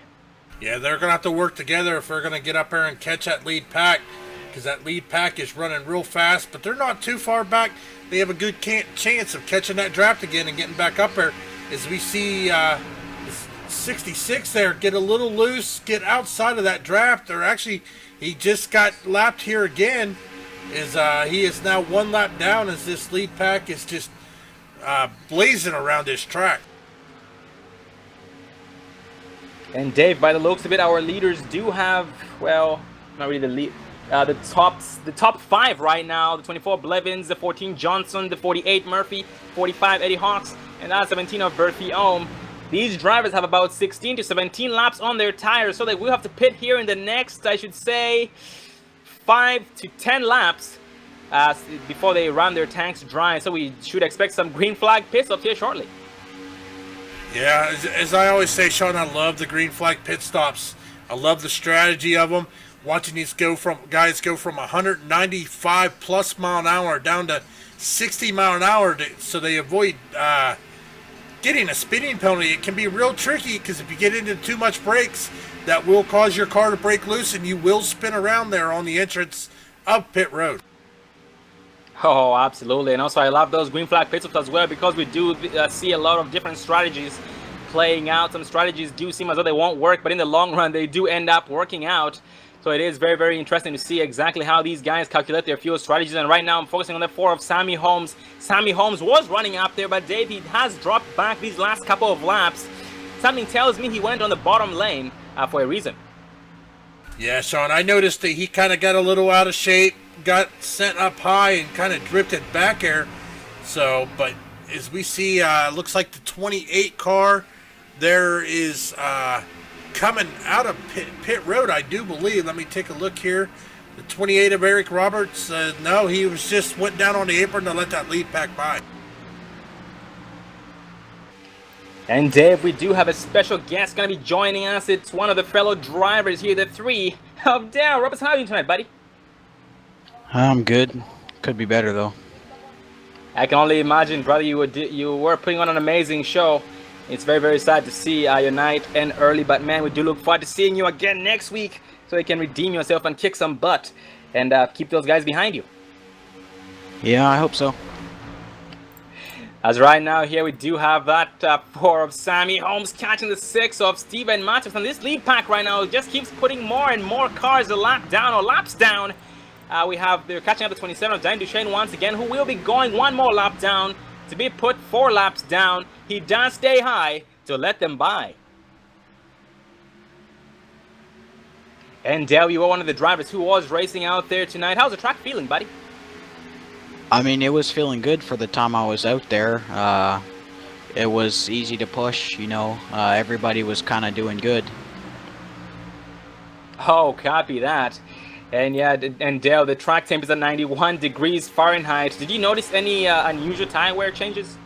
Yeah, they're going to have to work together if they're going to get up there and catch that lead pack, because that lead pack is running real fast, but they're not too far back. They have a good chance of catching that draft again and getting back up there. As we see 66 there get a little loose, get outside of that draft, or actually he just got lapped here again. He is now one lap down as this lead pack is just blazing around this track. And Dave, by the looks of it, our leaders do have, well, not really the lead, the top 5 right now. The 24 Blevins, the 14 Johnson, the 48 Murphy, 45 Eddie Hawks, and that 17 of Berthy Ohm. These drivers have about 16 to 17 laps on their tires, so they will have to pit here in the next, I should say, 5 to 10 laps before they run their tanks dry. So we should expect some green flag pit stops here shortly. Yeah, as I always say, Sean, I love the green flag pit stops. I love the strategy of them. Watching these guys go from 195 plus mile an hour down to 60 mile an hour so they avoid getting a speeding penalty. It can be real tricky because if you get into too much brakes, that will cause your car to break loose and you will spin around there on the entrance of pit road. Oh, absolutely. And also I love those green flag pit stops as well, because we do see a lot of different strategies playing out. Some strategies do seem as though they won't work, but in the long run they do end up working out. So it is very, very interesting to see exactly how these guys calculate their fuel strategies. And right now I'm focusing on the 4 of Sammy Holmes. Sammy Holmes was running up there, but Dave, he has dropped back these last couple of laps. Something tells me he went on the bottom lane for a reason. Yeah, Sean, I noticed that he kind of got a little out of shape, got sent up high and kind of drifted back there. So, but as we see, looks like the 28 car there is coming out of pit road, I do believe. Let me take a look here. The 28 of Eric Roberts, no, he was just went down on the apron to let that lead pack by. And Dave, we do have a special guest going to be joining us. It's one of the fellow drivers here, the 3 of Daryl Roberts. How are you tonight, buddy? I'm good. Could be better though. I can only imagine, brother. You were putting on an amazing show. It's very, very sad to see your night end early, but man, we do look forward to seeing you again next week so you can redeem yourself and kick some butt and keep those guys behind you. Yeah, I hope so. As right now here we do have that 4 of Sammy Holmes catching the 6 of Steven Mattox, and this lead pack right now just keeps putting more and more cars a lap down or laps down. They're catching up to 27 of Dan Duchesne once again, who will be going one more lap down to be put 4 laps down. He does stay high to let them by. And Dale, you were one of the drivers who was racing out there tonight. How's the track feeling, buddy? I mean, it was feeling good for the time I was out there. It was easy to push, you know. Everybody was kind of doing good. Oh, copy that. And yeah, and Dale, the track temp is at 91 degrees Fahrenheit. Did you notice any unusual tire wear changes?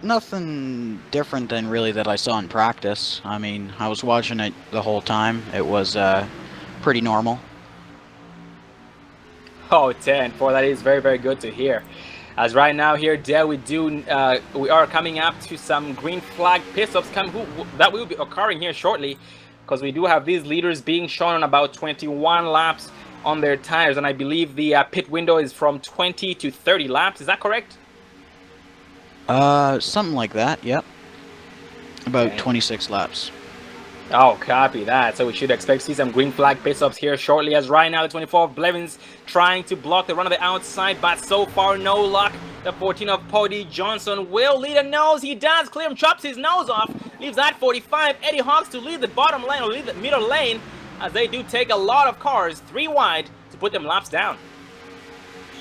Nothing different than really that I saw in practice. I mean, I was watching it the whole time. It was pretty normal. Oh, 10-4, that is very, very good to hear. As right now here, Dale, we are coming up to some green flag pit stops that will be occurring here shortly, because we do have these leaders being shown on about 21 laps on their tires, and I believe the pit window is from 20 to 30 laps. Is that correct? Something like that, yep. About 26 laps. Oh, copy that. So we should expect to see some green flag pit stops here shortly, as right now the 24 of Blevins trying to block the run on the outside, but so far no luck. The 14 of Pody Johnson will lead a nose. He does clear him, chops his nose off, leaves that 45 Eddie Hawks to lead the bottom lane or lead the middle lane, as they do take a lot of cars 3 wide to put them laps down.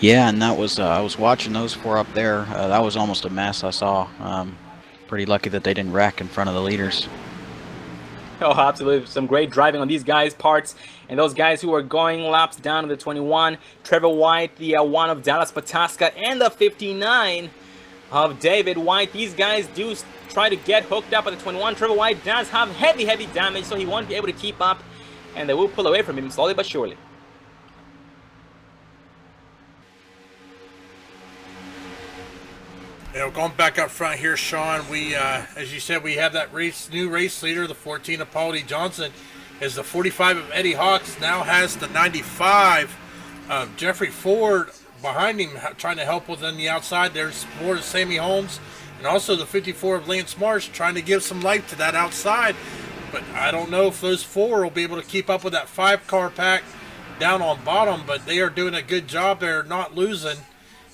Yeah, and that was I was watching those 4 up there. That was almost a mess. I saw. Pretty lucky that they didn't wreck in front of the leaders. Oh, absolutely. Some great driving on these guys' parts. And those guys who are going laps down to the 21. Trevor White, the 1 of Dallas Pataska, and the 59 of David White. These guys do try to get hooked up at the 21. Trevor White does have heavy, heavy damage, so he won't be able to keep up. And they will pull away from him slowly but surely. Going back up front here, Sean, we, as you said, we have that new race leader, the 14 of Paul D. Johnson, is the 45 of Eddie Hawks, now has the 95 of Jeffrey Ford behind him, trying to help within the outside. There's more of Sammy Holmes, and also the 54 of Lance Marsh, trying to give some life to that outside. But I don't know if those four will be able to keep up with that 5-car pack down on bottom, but they are doing a good job. They're not losing.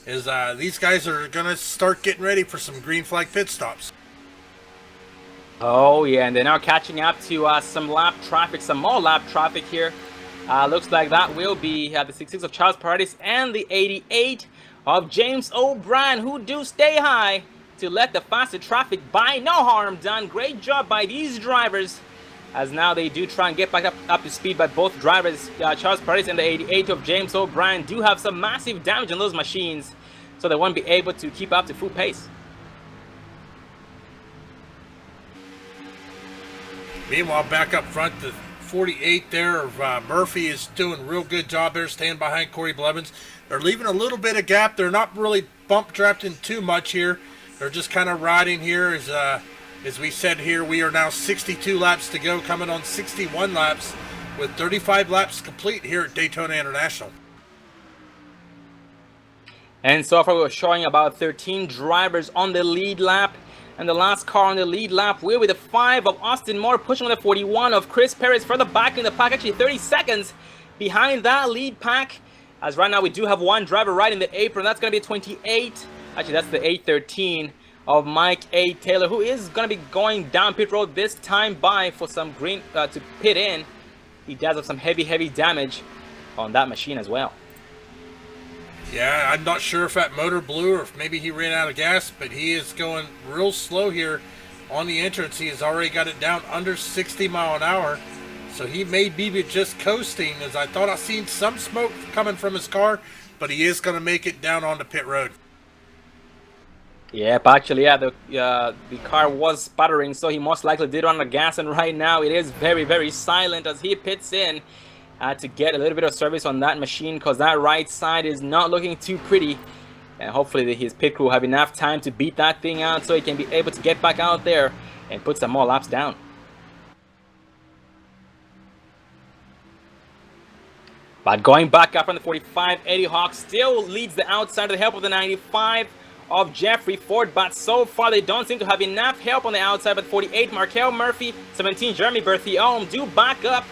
These guys are going to start getting ready for some green flag pit stops. Oh, yeah, and they're now catching up to some lap traffic, some more lap traffic here. Looks like that will be the 66 of Charles Paradis and the 88 of James O'Brien, who do stay high to let the faster traffic by. No harm done. Great job by these drivers, as now they do try and get back up to speed. But both drivers, Charles Paradis and the 88 of James O'Brien, do have some massive damage on those machines, so they won't be able to keep up to full pace. Meanwhile, back up front, the 48 there of Murphy is doing a real good job there, staying behind Corey Blevins. They're leaving a little bit of gap. They're not really bump drafting too much here. They're just kind of riding here. As we said here, we are now 62 laps to go, coming on 61 laps with 35 laps complete here at Daytona International. And so far, we're showing about 13 drivers on the lead lap. And the last car on the lead lap will be the 5 of Austin Moore, pushing on the 41 of Chris Perez further back in the pack, actually 30 seconds behind that lead pack. As right now, we do have one driver right in the apron. That's going to be 28. Actually, that's the 813 of Mike A. Taylor, who is going to be going down pit road this time by for some green to pit in. He does have some heavy damage on that machine as well. Yeah, I'm not sure if that motor blew or if maybe he ran out of gas, but he is going real slow here on the entrance. He has already got it down under 60 mile an hour, so he may be just coasting, as I thought I seen some smoke coming from his car, but he is going to make it down onto pit road. Yep, actually, yeah, the car was sputtering, so he most likely did run the gas, and right now it is very silent as he pits in to get a little bit of service on that machine, because that right side is not looking too pretty. And hopefully his pit crew have enough time to beat that thing out so he can be able to get back out there and put some more laps down. But going back up on the 45, Eddie Hawk still leads the outside with the help of the 95 of Jeffrey Ford, but so far they don't seem to have enough help on the outside. But 48, Markel Murphy, 17, Jeremy Berthiaume do back up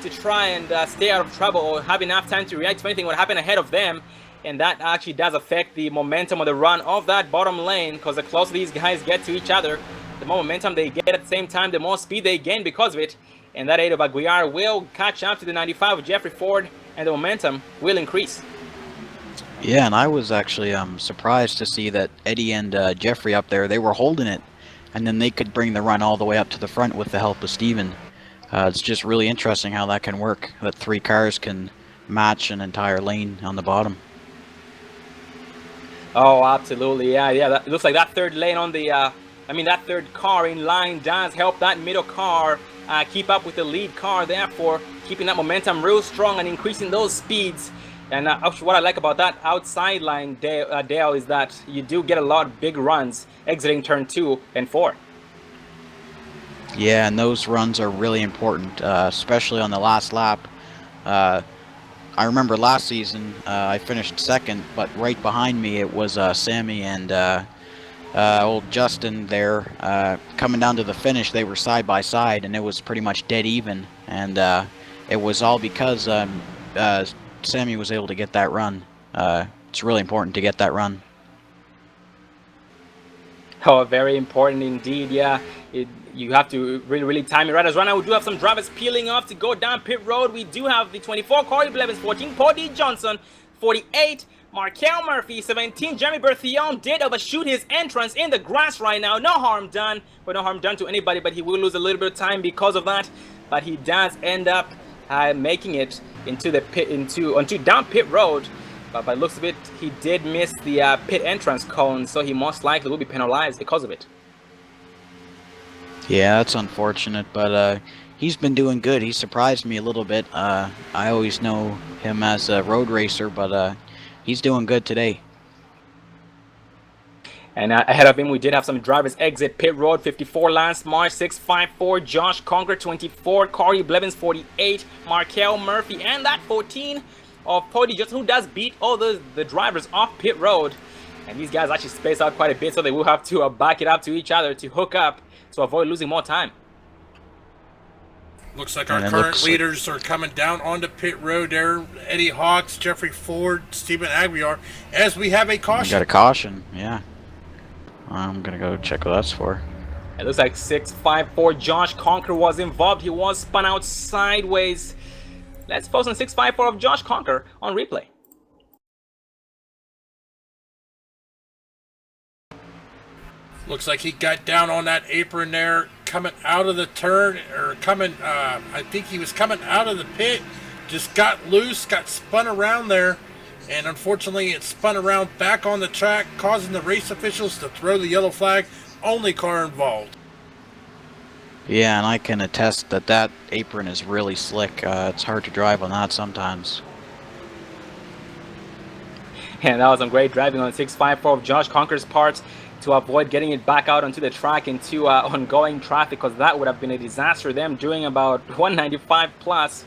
to try and stay out of trouble or have enough time to react to anything what happened ahead of them. And that actually does affect the momentum of the run of that bottom lane, because the closer these guys get to each other, the more momentum they get at the same time, the more speed they gain because of it. And that 8 of Aguiar will catch up to the 95 of Jeffrey Ford, and the momentum will increase. Yeah, and I was actually surprised to see that Eddie and Jeffrey up there, they were holding it, and then they could bring the run all the way up to the front with the help of Steven. It's just really interesting how that can work, that 3 cars can match an entire lane on the bottom. Oh, absolutely, yeah, that looks like that third lane on the, that third car in line does help that middle car keep up with the lead car, therefore keeping that momentum real strong and increasing those speeds. And actually what I like about that outside line, Dale, is that you do get a lot of big runs exiting turn 2 and 4. Yeah, and those runs are really important, especially on the last lap. I remember last season I finished second, but right behind me it was Sammy and old Justin there. Coming down to the finish, they were side by side, and it was pretty much dead even. And it was all because Sammy was able to get that run. It's really important to get that run. Oh, very important indeed, yeah. You have to really time it right. As right now, we do have some drivers peeling off to go down pit road. We do have the 24, Corey Blevins, 14, Paul D. Johnson, 48, Markel Murphy, 17, Jeremy Berthiaume did overshoot his entrance in the grass right now. No harm done, but no harm done to anybody, but he will lose a little bit of time because of that. But he does end up making it into the pit, onto down pit road. But by the looks of it, he did miss the pit entrance cone, so he most likely will be penalized because of it. Yeah, that's unfortunate, but he's been doing good. He surprised me a little bit. I always know him as a road racer, but he's doing good today. And ahead of him, we did have some drivers exit pit road. 54 Lance Marsh, 654 Josh Conker, 24 Corey Blevins, 48 Markel Murphy, and that 14 of Cody Johnson, who does beat all the drivers off pit road. And these guys actually space out quite a bit, so they will have to back it up to each other to hook up to avoid losing more time. Looks like our current leaders are coming down onto pit road there. Eddie Hawks, Jeffrey Ford, Stephen Aguiar, as we have a caution. We got a caution, yeah. I'm going to go check what that's for. It looks like 654 Josh Conker was involved. He was spun out sideways. Let's focus on 654 of Josh Conker on replay. Looks like he got down on that apron there, coming out of the turn, or coming, I think he was coming out of the pit, just got loose, got spun around there, and unfortunately it spun around back on the track, causing the race officials to throw the yellow flag. Only car involved. Yeah, and I can attest that that apron is really slick. It's hard to drive on that sometimes. And that was some great driving on 654 of Josh Conker's part to avoid getting it back out onto the track into ongoing traffic, because that would have been a disaster. Them doing about 195 plus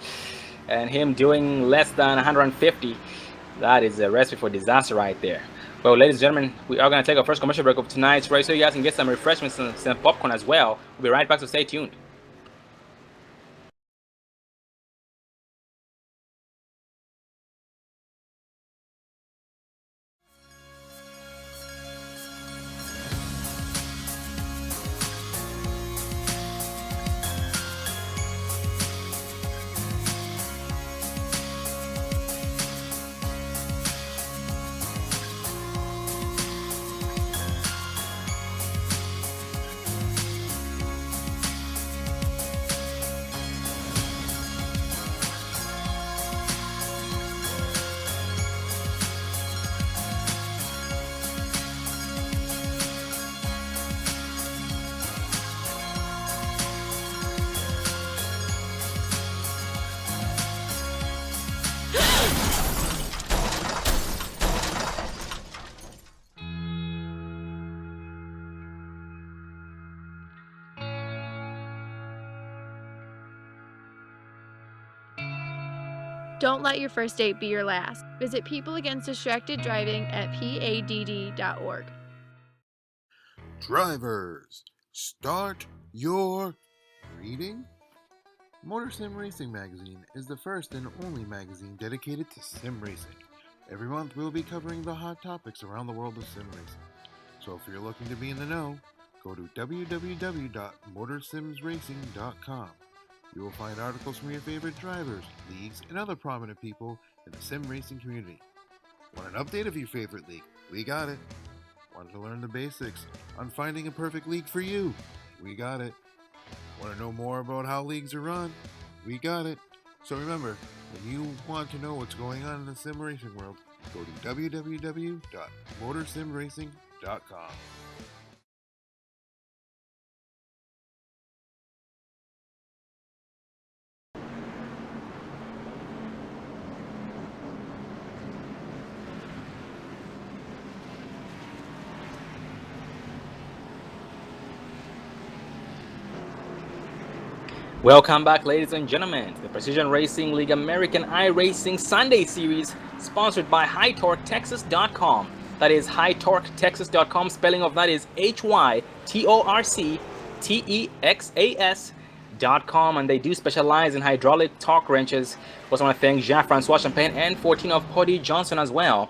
and him doing less than 150. That is a recipe for disaster right there. Well, ladies and gentlemen, we are going to take our first commercial break of tonight's race so you guys can get some refreshments and some popcorn as well. We'll be right back, so stay tuned. Don't let your first date be your last. Visit People Against Distracted Driving at PADD.org. Drivers, start your reading. Motor Sim Racing Magazine is the first and only magazine dedicated to sim racing. Every month we'll be covering the hot topics around the world of sim racing. So if you're looking to be in the know, go to www.motorsimsracing.com. You will find articles from your favorite drivers, leagues, and other prominent people in the sim racing community. Want an update of your favorite league? We got it. Want to learn the basics on finding a perfect league for you? We got it. Want to know more about how leagues are run? We got it. So remember, when you want to know what's going on in the sim racing world, go to www.motorsimracing.com. Welcome back, ladies and gentlemen, to the Precision Racing League American iRacing Sunday Series, sponsored by HighTorqueTexas.com. That is HighTorqueTexas.com. Spelling of that is HyTorqueTexas.com, and they do specialize in hydraulic torque wrenches. Also want to thank Jean-Francois Champagne and 14 of Cody Johnson as well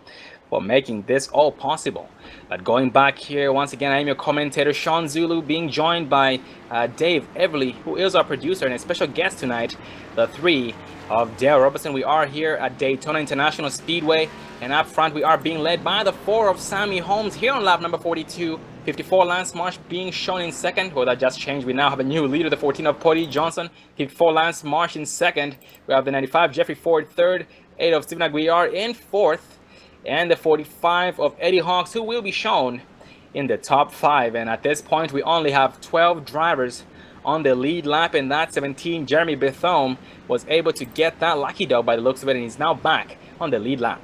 for making this all possible. But going back here, once again, I am your commentator, Sean Zulu, being joined by Dave Everly, who is our producer and a special guest tonight, the 3 of Dale Robertson. We are here at Daytona International Speedway, and up front we are being led by the 4 of Sammy Holmes here on lap number 42. 54 Lance Marsh being shown in second. Well, that just changed. We now have a new leader, the 14 of Cody Johnson. 54 Lance Marsh in second. We have the 95 Jeffrey Ford third. 8 of Stephen Aguiar in fourth. And the 45 of Eddie Hawks, who will be shown in the top 5. And at this point, we only have 12 drivers on the lead lap, and that 17, Jeremy Bethome, was able to get that lucky dog by the looks of it, and he's now back on the lead lap.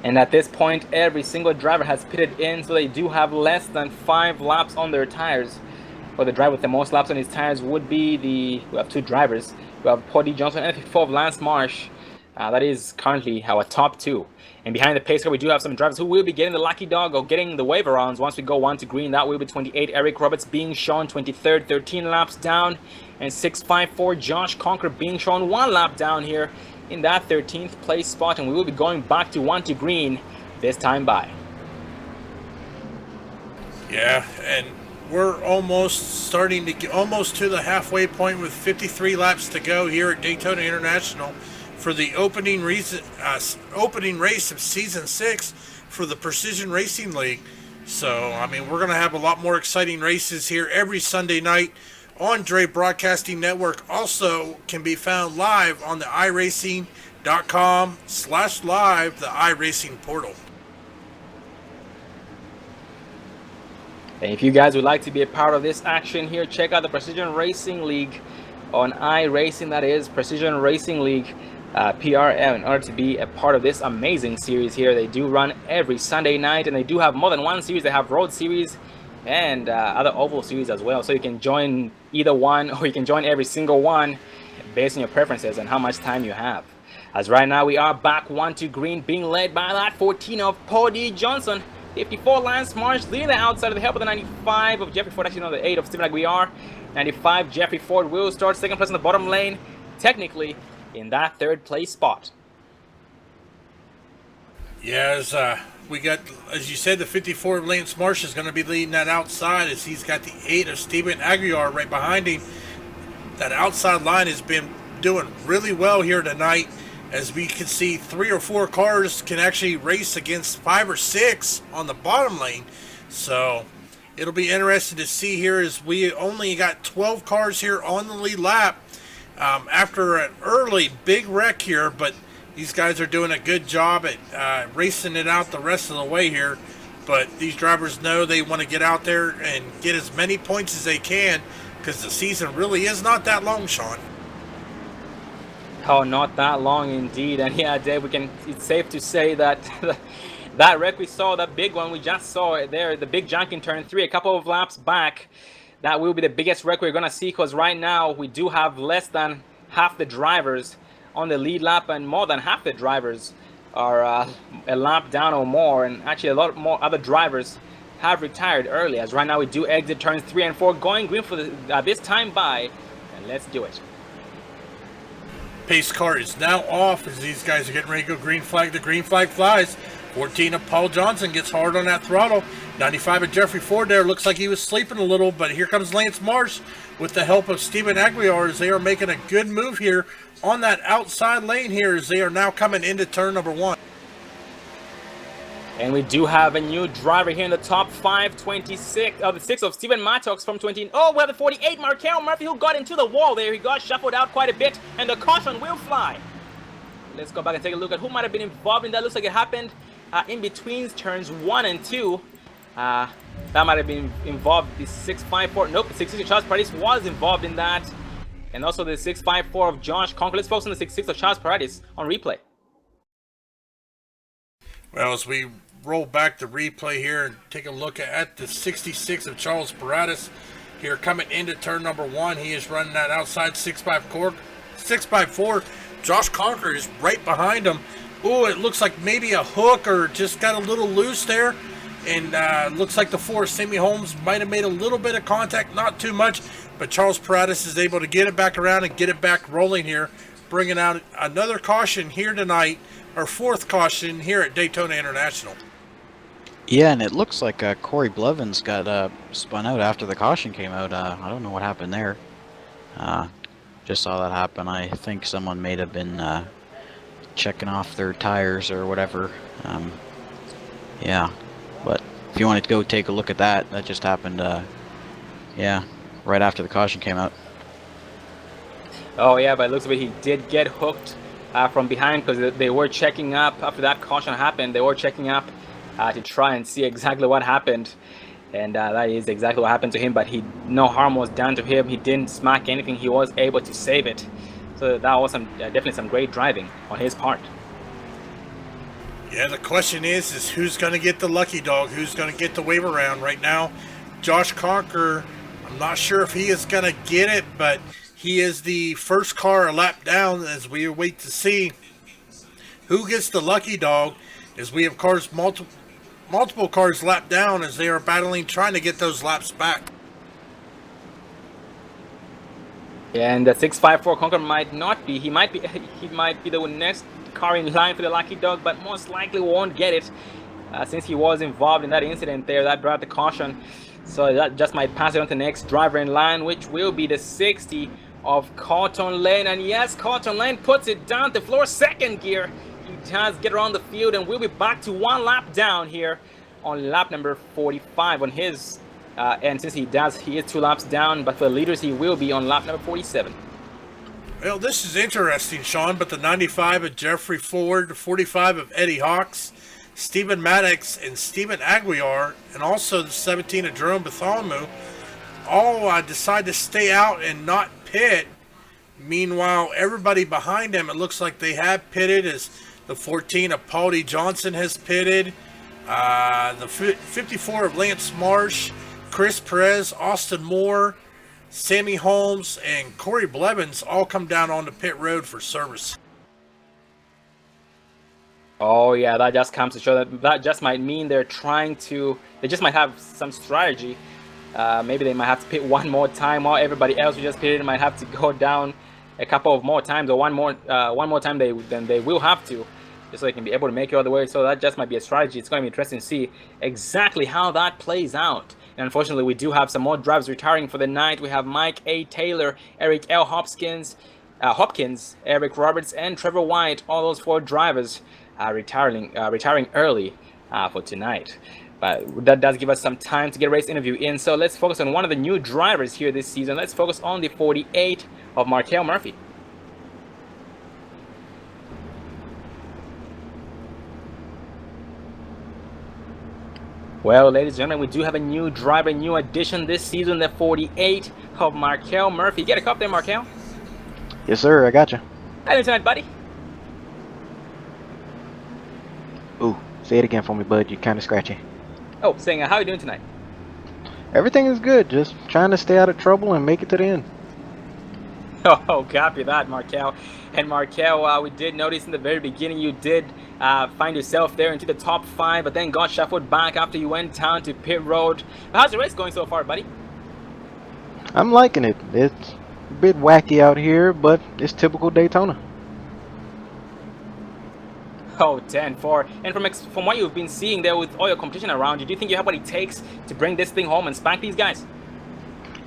And at this point, every single driver has pitted in, so they do have less than 5 laps on their tires. Or the driver with the most laps on his tires would be we have 2 drivers. We have Paul D. Johnson and 54 of Lance Marsh. That is currently our top 2. And behind the pace car, we do have some drivers who will be getting the lucky dog or getting the waiver rounds once we go 1 to green. That will be 28 Eric Roberts being shown 23rd, 13 laps down. And 654 Josh Conker being shown 1 lap down here in that 13th place spot. And we will be going back to 1 to green this time by. Yeah, and we're almost starting to get almost to the halfway point with 53 laps to go here at Daytona International for the opening race of Season 6 for the Precision Racing League. So, I mean, we're going to have a lot more exciting races here every Sunday night on Dre Broadcasting Network. Also can be found live on the iRacing.com/live, the iRacing portal. And if you guys would like to be a part of this action here, check out the Precision Racing League on iRacing. That is Precision Racing League PRM. In order to be a part of this amazing series here, they do run every Sunday night, and they do have more than one series. They have road series and other oval series as well. So you can join either one, or you can join every single one based on your preferences and how much time you have. As right now we are back 1 to green, being led by that 14 of Paul D. Johnson. 54 Lance Marsh leading the outside of the help of the 95 of Jeffrey Ford, actually no, the 8 of Stephen Aguiar. 95 Jeffrey Ford will start second place in the bottom lane, technically in that 3rd place spot. Yeah, we got, as you said, the 54 Lance Marsh is going to be leading that outside, as he's got the 8 of Stephen Aguiar right behind him. That outside line has been doing really well here tonight. As we can see, 3 or 4 cars can actually race against 5 or 6 on the bottom lane. So it'll be interesting to see here, as we only got 12 cars here on the lead lap after an early big wreck here. But these guys are doing a good job at racing it out the rest of the way here. But these drivers know they want to get out there and get as many points as they can, because the season really is not that long, Sean. Oh, not that long indeed. And yeah, Dave, it's safe to say that that wreck we saw, that big one we just saw it there, the big junk in turn 3 a couple of laps back, that will be the biggest wreck we're gonna see, because right now we do have less than half the drivers on the lead lap, and more than half the drivers are a lap down or more, and actually a lot more other drivers have retired early. As right now we do exit turns 3 and 4, going green for this time by, and let's do it. Pace car is now off as these guys are getting ready to go green flag. The green flag flies. 14 of Paul Johnson gets hard on that throttle. 95 of Jeffrey Ford there. Looks like he was sleeping a little, but here comes Lance Marsh with the help of Stephen Aguiar, as they are making a good move here on that outside lane here, as they are now coming into turn number 1. And we do have a new driver here in the top 5, 26 of the 6 of Stephen Mattox from 20. Oh, we have the 48 Markel Murphy, who got into the wall there. He got shuffled out quite a bit, and the caution will fly. Let's go back and take a look at who might have been involved in that. Looks like it happened in between turns 1 and 2. That might have been involved. The 654, nope, the 66 of Charles Paradis was involved in that. And also the 654 of Josh Conker. Let's focus on the 66 of Charles Paradis on replay. Well, as we roll back the replay here and take a look at the 66 of Charles Paradis here coming into turn number 1. He is running that outside 654. Josh Conker is right behind him. Oh, it looks like maybe a hook or just got a little loose there. And looks like the 4 Sammy Holmes might have made a little bit of contact, not too much. But Charles Paradis is able to get it back around and get it back rolling here, bringing out another caution here tonight, our 4th caution here at Daytona International. Yeah, and it looks like Corey Blevins got spun out after the caution came out. I don't know what happened there. Just saw that happen. I think someone may have been checking off their tires or whatever. Yeah, but if you wanted to go take a look at that, that just happened, yeah, right after the caution came out. Oh yeah, but it looks like he did get hooked from behind, because they were checking up after that caution happened. They were checking up to try and see exactly what happened, and that is exactly what happened to him. But no harm was done to him. He didn't smack anything. He was able to save it. So that was definitely some great driving on his part. Yeah, the question is who's going to get the lucky dog? Who's going to get the wave around right now? Josh Conker, I'm not sure if he is going to get it, but he is the first car a lap down as we wait to see who gets the lucky dog as we have cars multiple cars lap down as they are battling trying to get those laps back. Yeah, and the 654 Conquer might not be. He might be the next car in line for the lucky dog, but most likely won't get it since he was involved in that incident there that brought the caution. So that just might pass it on to the next driver in line, which will be the 60 of Cotton Lane. And yes, Cotton Lane puts it down to floor second gear. He does get around the field, and we'll be back to one lap down here on lap number 45 on his and since he is 2 laps down, but for the leaders he will be on lap number 47. Well, this is interesting, Sean, but the 95 of Jeffrey Ford, the 45 of Eddie Hawks, Stephen Maddox, and Stephen Aguiar, and also the 17 of Jerome Bartholomew, all decide to stay out and not pit. Meanwhile, everybody behind them, it looks like they have pitted, as the 14 of Paul D. Johnson has pitted, the 54 of Lance Marsh, Chris Perez, Austin Moore, Sammy Holmes, and Corey Blevins all come down on the pit road for service. Oh yeah, that just comes to show that just might mean they just might have some strategy. Maybe they might have to pit one more time, while everybody else who just pitted might have to go down a couple of more times, or one more time than they will have to, just so they can be able to make it all the way. So that just might be a strategy. It's going to be interesting to see exactly how that plays out. And unfortunately, we do have some more drivers retiring for the night. We have Mike A. Taylor, Eric L. Hopkins, Eric Roberts, and Trevor White. All those 4 drivers retiring early for tonight. But that does give us some time to get a race interview in. So let's focus on one of the new drivers here this season. Let's focus on the 48 of Markel Murphy. Well, ladies and gentlemen, we do have a new driver, new addition this season, the 48 of Markel Murphy. Get a cup there, Markel. Yes, sir. I got you. How you doing tonight, buddy? Ooh, say it again for me, bud. You're kind of scratchy. Oh, saying how are you doing tonight? Everything is good. Just trying to stay out of trouble and make it to the end. Oh, copy that, Markel. And Markel, we did notice in the very beginning you did find yourself there into the top 5, but then got shuffled back after you went down to pit road. How's the race going so far, buddy? I'm liking it. It's a bit wacky out here, but it's typical Daytona. Oh, 10-4. And from what you've been seeing there with all your competition around you, do you think you have what it takes to bring this thing home and spank these guys?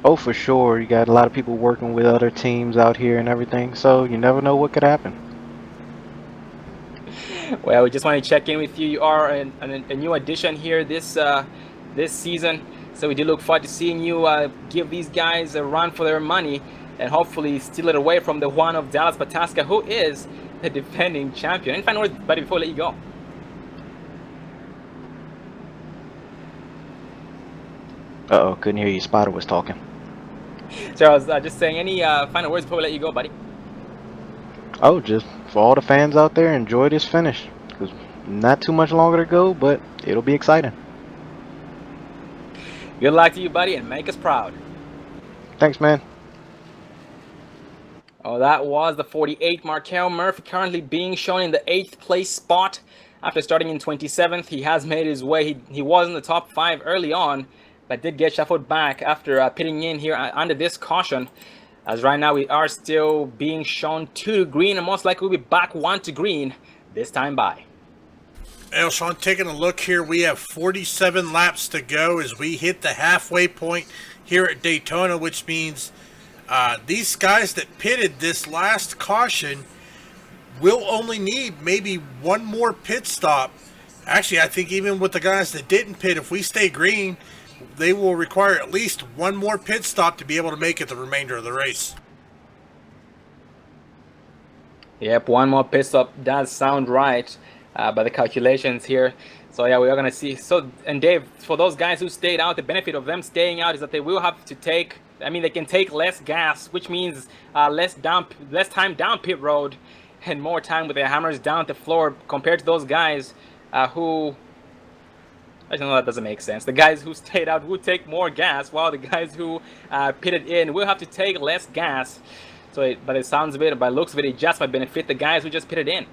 Oh, for sure. You got a lot of people working with other teams out here and everything, so you never know what could happen. Well, we just want to check in with you. You are a new addition here this season, so we do look forward to seeing you give these guys a run for their money and hopefully steal it away from the one of Dallas Pataska, who is the defending champion. And final words, buddy, before I let you go. Uh-oh, couldn't hear you. Spider was talking. So I was just saying, any final words before we let you go, buddy? Oh, just for all the fans out there, enjoy this finish. Because not too much longer to go, but it'll be exciting. Good luck to you, buddy, and make us proud. Thanks, man. Oh, that was the 48 Markel Murphy, currently being shown in the 8th place spot. After starting in 27th, he has made his way. He was in the top 5 early on, but did get shuffled back after pitting in here under this caution. As right now we are still being shown 2 to green, and most likely we'll be back 1 to green this time by. Well, Sean, taking a look here, we have 47 laps to go as we hit the halfway point here at Daytona, which means these guys that pitted this last caution will only need maybe 1 more pit stop. Actually, I think even with the guys that didn't pit, if we stay green, they will require at least 1 more pit stop to be able to make it the remainder of the race. Yep, 1 more pit stop does sound right by the calculations here. So yeah, we are gonna see. So, and Dave, for those guys who stayed out, the benefit of them staying out is that they will have to take, I mean, they can take less gas, which means less time down pit road, and more time with their hammers down the floor compared to those guys who... Actually, no, that doesn't make sense. The guys who stayed out will take more gas, while the guys who pitted in will have to take less gas. So, by the sounds of it, by the looks of it, it just might benefit the guys who just pitted in.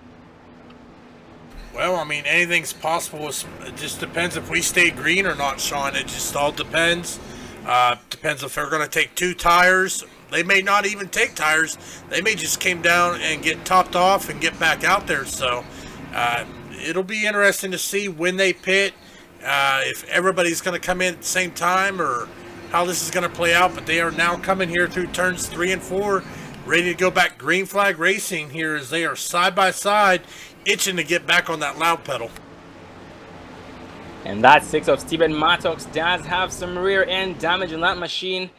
Well, I mean, anything's possible. It just depends if we stay green or not, Sean. It just all depends. Depends if they're going to take 2 tires. They may not even take tires. They may just came down and get topped off and get back out there. So it'll be interesting to see when they pit, if everybody's going to come in at the same time or how this is going to play out. But they are now coming here through turns 3 and 4, ready to go back green flag racing here as they are side by side, itching to get back on that loud pedal. And that 6 of Steven Mattox does have some rear end damage on that machine.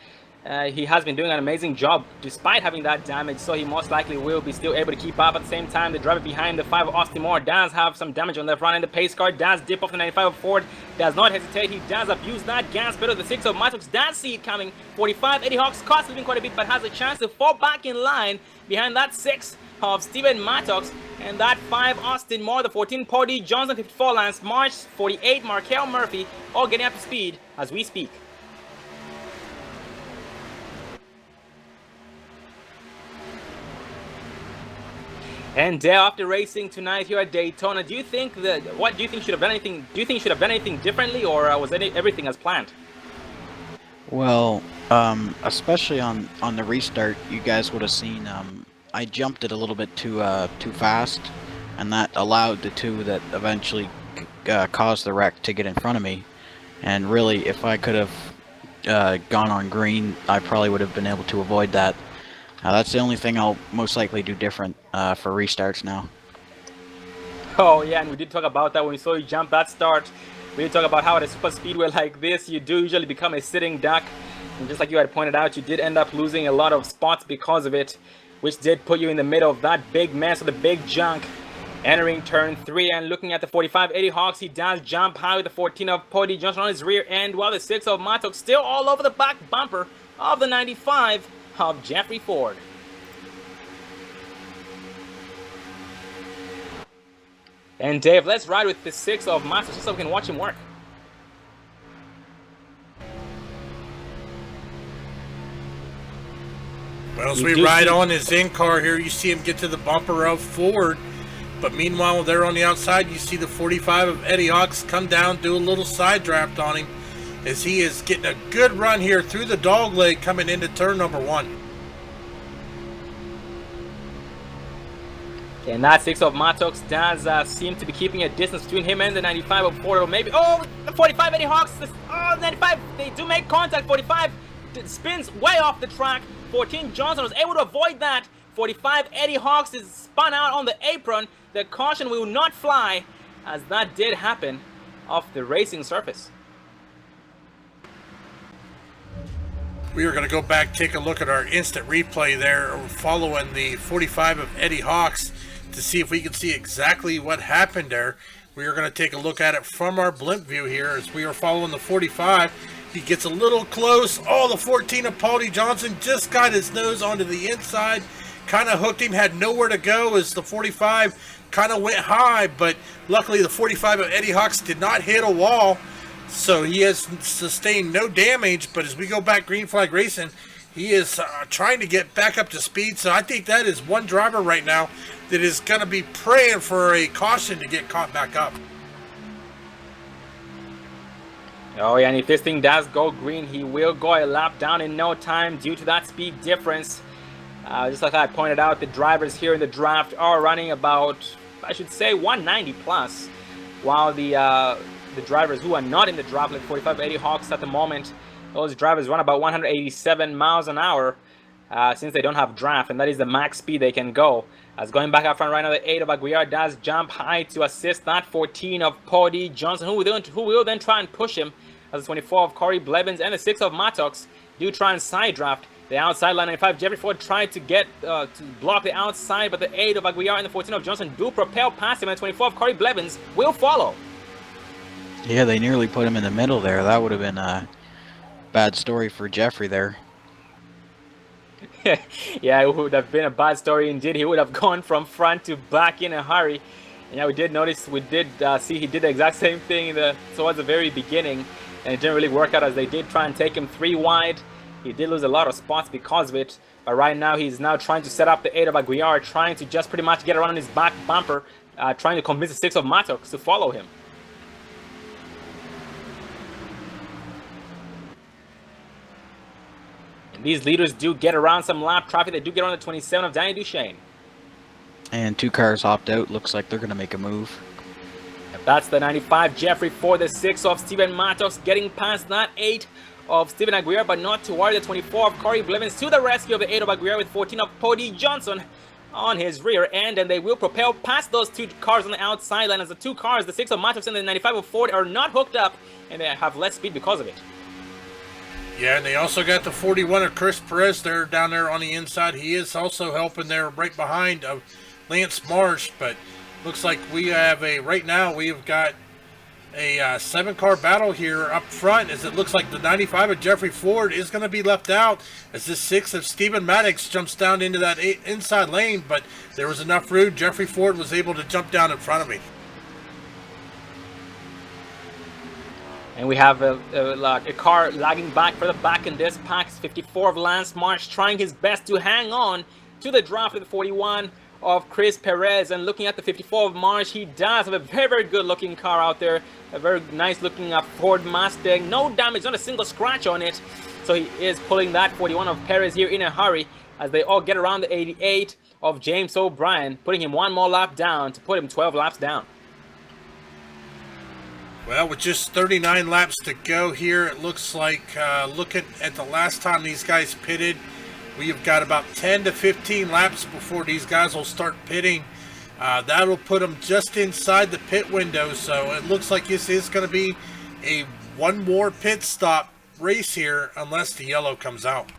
He has been doing an amazing job despite having that damage, so he most likely will be still able to keep up. At the same time, the driver behind the 5 of Austin Moore does have some damage on the front end. The pace car does dip off the 95 of Ford, does not hesitate. He does abuse that gas pedal. The 6 of Mattox does see it coming. 45, Eddie Hawks costs him quite a bit, but has a chance to fall back in line behind that 6 of Steven Mattox and that 5 Austin Moore, the 14 Paul D. Johnson, 54 Lance March, 48 Markel Murphy, all getting up to speed as we speak. And after racing tonight here at Daytona, do you think should have done anything? Do you think should have done anything differently, or was everything as planned? Well, especially on the restart, you guys would have seen I jumped it a little bit too fast, and that allowed the 2 that eventually caused the wreck to get in front of me. And really, if I could have gone on green, I probably would have been able to avoid that. That's the only thing I'll most likely do different for restarts now. Oh yeah, and we did talk about that when we saw you jump that start. We did talk about how at a super speedway like this, you do usually become a sitting duck. And just like you had pointed out, you did end up losing a lot of spots because of it, which did put you in the middle of that big mess of the big junk. Entering turn 3 and looking at the 45 Eddie Hawks, he does jump high with the 14 of Paul D. Johnson on his rear end, while the 6 of Mattox still all over the back bumper of the 95 of Jeffrey Ford. And Dave, let's ride with the 6 of Mattox just so we can watch him work. Well, as we ride on his in-car here, you see him get to the bumper of Ford. But meanwhile, there on the outside, you see the 45 of Eddie Hawks come down, do a little side draft on him, as he is getting a good run here through the dog leg coming into turn number 1. And that 6 of Mattox does seem to be keeping a distance between him and the 95 of Ford, or maybe... Oh, the 45 Eddie Hawks! Oh, 95! They do make contact. 45 spins way off the track. 14 Johnson was able to avoid that. 45 Eddie Hawks is spun out on the apron. The caution will not fly, as that did happen off the racing surface. We are going to go back, take a look at our instant replay there, following the 45 of Eddie Hawks, to see if we can see exactly what happened there. We are going to take a look at it from our blimp view here as we are following the 45. He gets a little close. Oh, the 14 of Paul D. Johnson just got his nose onto the inside. Kind of hooked him, had nowhere to go as the 45 kind of went high. But luckily the 45 of Eddie Hawks did not hit a wall. So he has sustained no damage. But as we go back green flag racing, he is trying to get back up to speed. So I think that is one driver right now that is going to be praying for a caution to get caught back up. Oh yeah, and if this thing does go green, he will go a lap down in no time due to that speed difference. Just like I pointed out, the drivers here in the draft are running about, I should say, 190 plus, while the drivers who are not in the draft, like 45 Eddie Hawks at the moment, those drivers run about 187 miles an hour since they don't have draft, and that is the max speed they can go. As going back up front right now, the 8 of Aguiar does jump high to assist that 14 of Paul D. Johnson, who will then try and push him, as the 24 of Corey Blevins and the 6 of Mattox do try and side draft the outside line. 95 Jeffrey Ford tried to get to block the outside, but the 8 of Aguiar and the 14 of Johnson do propel past him, and the 24 of Corey Blevins will follow. Yeah, they nearly put him in the middle there. That would have been a bad story for Jeffrey there. Yeah, it would have been a bad story indeed. He would have gone from front to back in a hurry. And yeah, we did see he did the exact same thing towards the very beginning, and it didn't really work out as they did try and take him 3 wide. He did lose a lot of spots because of it, but right now he's now trying to set up the 8 of Aguiar, trying to just pretty much get around his back bumper, trying to convince the 6 of Mattox to follow him. And these leaders do get around some lap traffic. They do get around the 27 of Danny Duchesne. And 2 cars hopped out. Looks like they're going to make a move. That's the 95 Jeffrey Ford, the 6 of Steven Mattox, getting past that 8 of Steven Aguirre, but not to worry. The 24 of Corey Blevins to the rescue of the 8 of Aguirre with 14 of Cody Johnson on his rear end, and they will propel past those 2 cars on the outside line as the 2 cars, the 6 of Mattox and the 95 of Ford, are not hooked up, and they have less speed because of it. Yeah, and they also got the 41 of Chris Perez there down there on the inside. He is also helping there right behind Lance Marsh, but looks like we have right now we've got a 7-car battle here up front, as it looks like the 95 of Jeffrey Ford is going to be left out as this 6 of Steven Maddox jumps down into that inside lane, but there was enough room. Jeffrey Ford was able to jump down in front of me. And we have a car lagging back for the back in this pack. 54 of Lance Marsh trying his best to hang on to the draft of the 41 of Chris Perez. And looking at the 54 of Marsh, he does have a very, very good looking car out there. A very nice looking Ford Mustang. No damage, not a single scratch on it. So he is pulling that 41 of Perez here in a hurry as they all get around the 88 of James O'Brien, putting him 1 more lap down to put him 12 laps down. Well, with just 39 laps to go here, it looks like, looking at the last time these guys pitted, we've got about 10 to 15 laps before these guys will start pitting. That'll put them just inside the pit window, so it looks like this is going to be a 1 more pit stop race here unless the yellow comes out.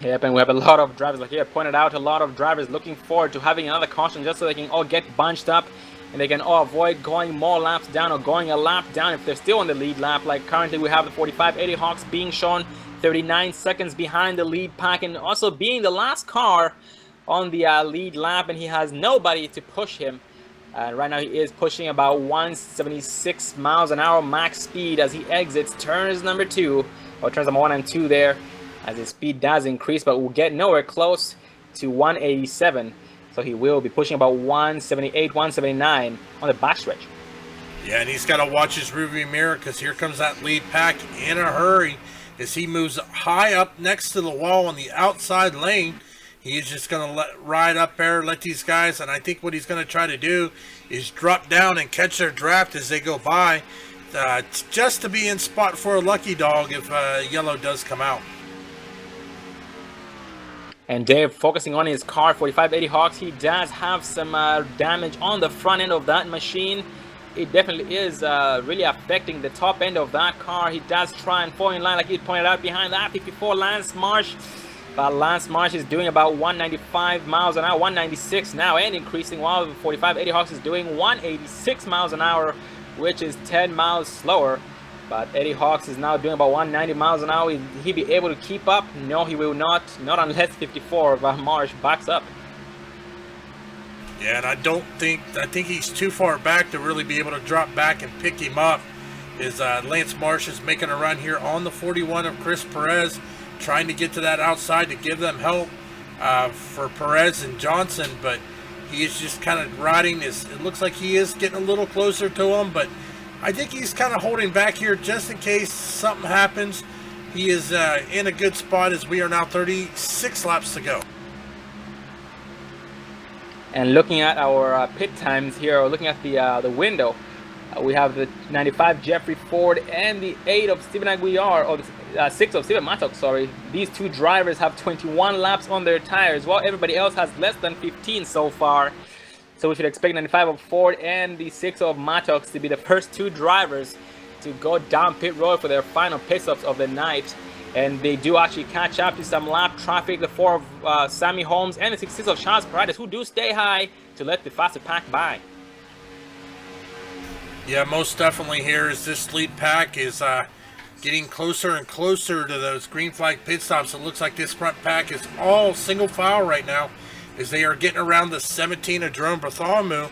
Yep, and we have a lot of drivers, like I pointed out, a lot of drivers looking forward to having another caution just so they can all get bunched up and they can all avoid going more laps down or going a lap down if they're still on the lead lap. Like currently we have the 45 Eddie Hawks being shown 39 seconds behind the lead pack and also being the last car on the lead lap, and he has nobody to push him. Right now he is pushing about 176 miles an hour max speed as he exits turns number 2, or turns number 1 and 2 there, as his speed does increase, but will get nowhere close to 187. So he will be pushing about 178, 179 on the backstretch. Yeah, and he's got to watch his rearview mirror because here comes that lead pack in a hurry as he moves high up next to the wall on the outside lane. He's just going to ride up there, let these guys, and I think what he's going to try to do is drop down and catch their draft as they go by, just to be in spot for a lucky dog if yellow does come out. And Dave, focusing on his car, 4580 Hawks, he does have some damage on the front end of that machine. It definitely is really affecting the top end of that car. He does try and fall in line, like he pointed out, behind that 54 Lance Marsh. But Lance Marsh is doing about 195 miles an hour, 196 now, and increasing, while the 4580 Hawks is doing 186 miles an hour, which is 10 miles slower. But Eddie Hawks is now doing about 190 miles an hour. Will he be able to keep up? No, he will not unless 54 of Marsh backs up. Yeah, and I think he's too far back to really be able to drop back and pick him up. Lance Marsh is making a run here on the 41 of Chris Perez, trying to get to that outside to give them help for Perez and Johnson, but he is just kind of riding. It looks like he is getting a little closer to him, but I think he's kind of holding back here just in case something happens. He is in a good spot as we are now 36 laps to go. And looking at our pit times here, or looking at the window, we have the 95 Jeffrey Ford and the 8 of Steven Aguiar, or the 6 of Steven Mattox, sorry. These 2 drivers have 21 laps on their tires, while everybody else has less than 15 so far. So we should expect 95 of Ford and the 6 of Mattox to be the first 2 drivers to go down pit road for their final pit stops of the night. And they do actually catch up to some lap traffic, the 4 of Sammy Holmes and the 66 of Charles Paredes, who do stay high to let the faster pack by. Yeah, most definitely here is this lead pack is getting closer and closer to those green flag pit stops. It looks like this front pack is all single file right now as they are getting around the 17 of Jerome Bartholomew,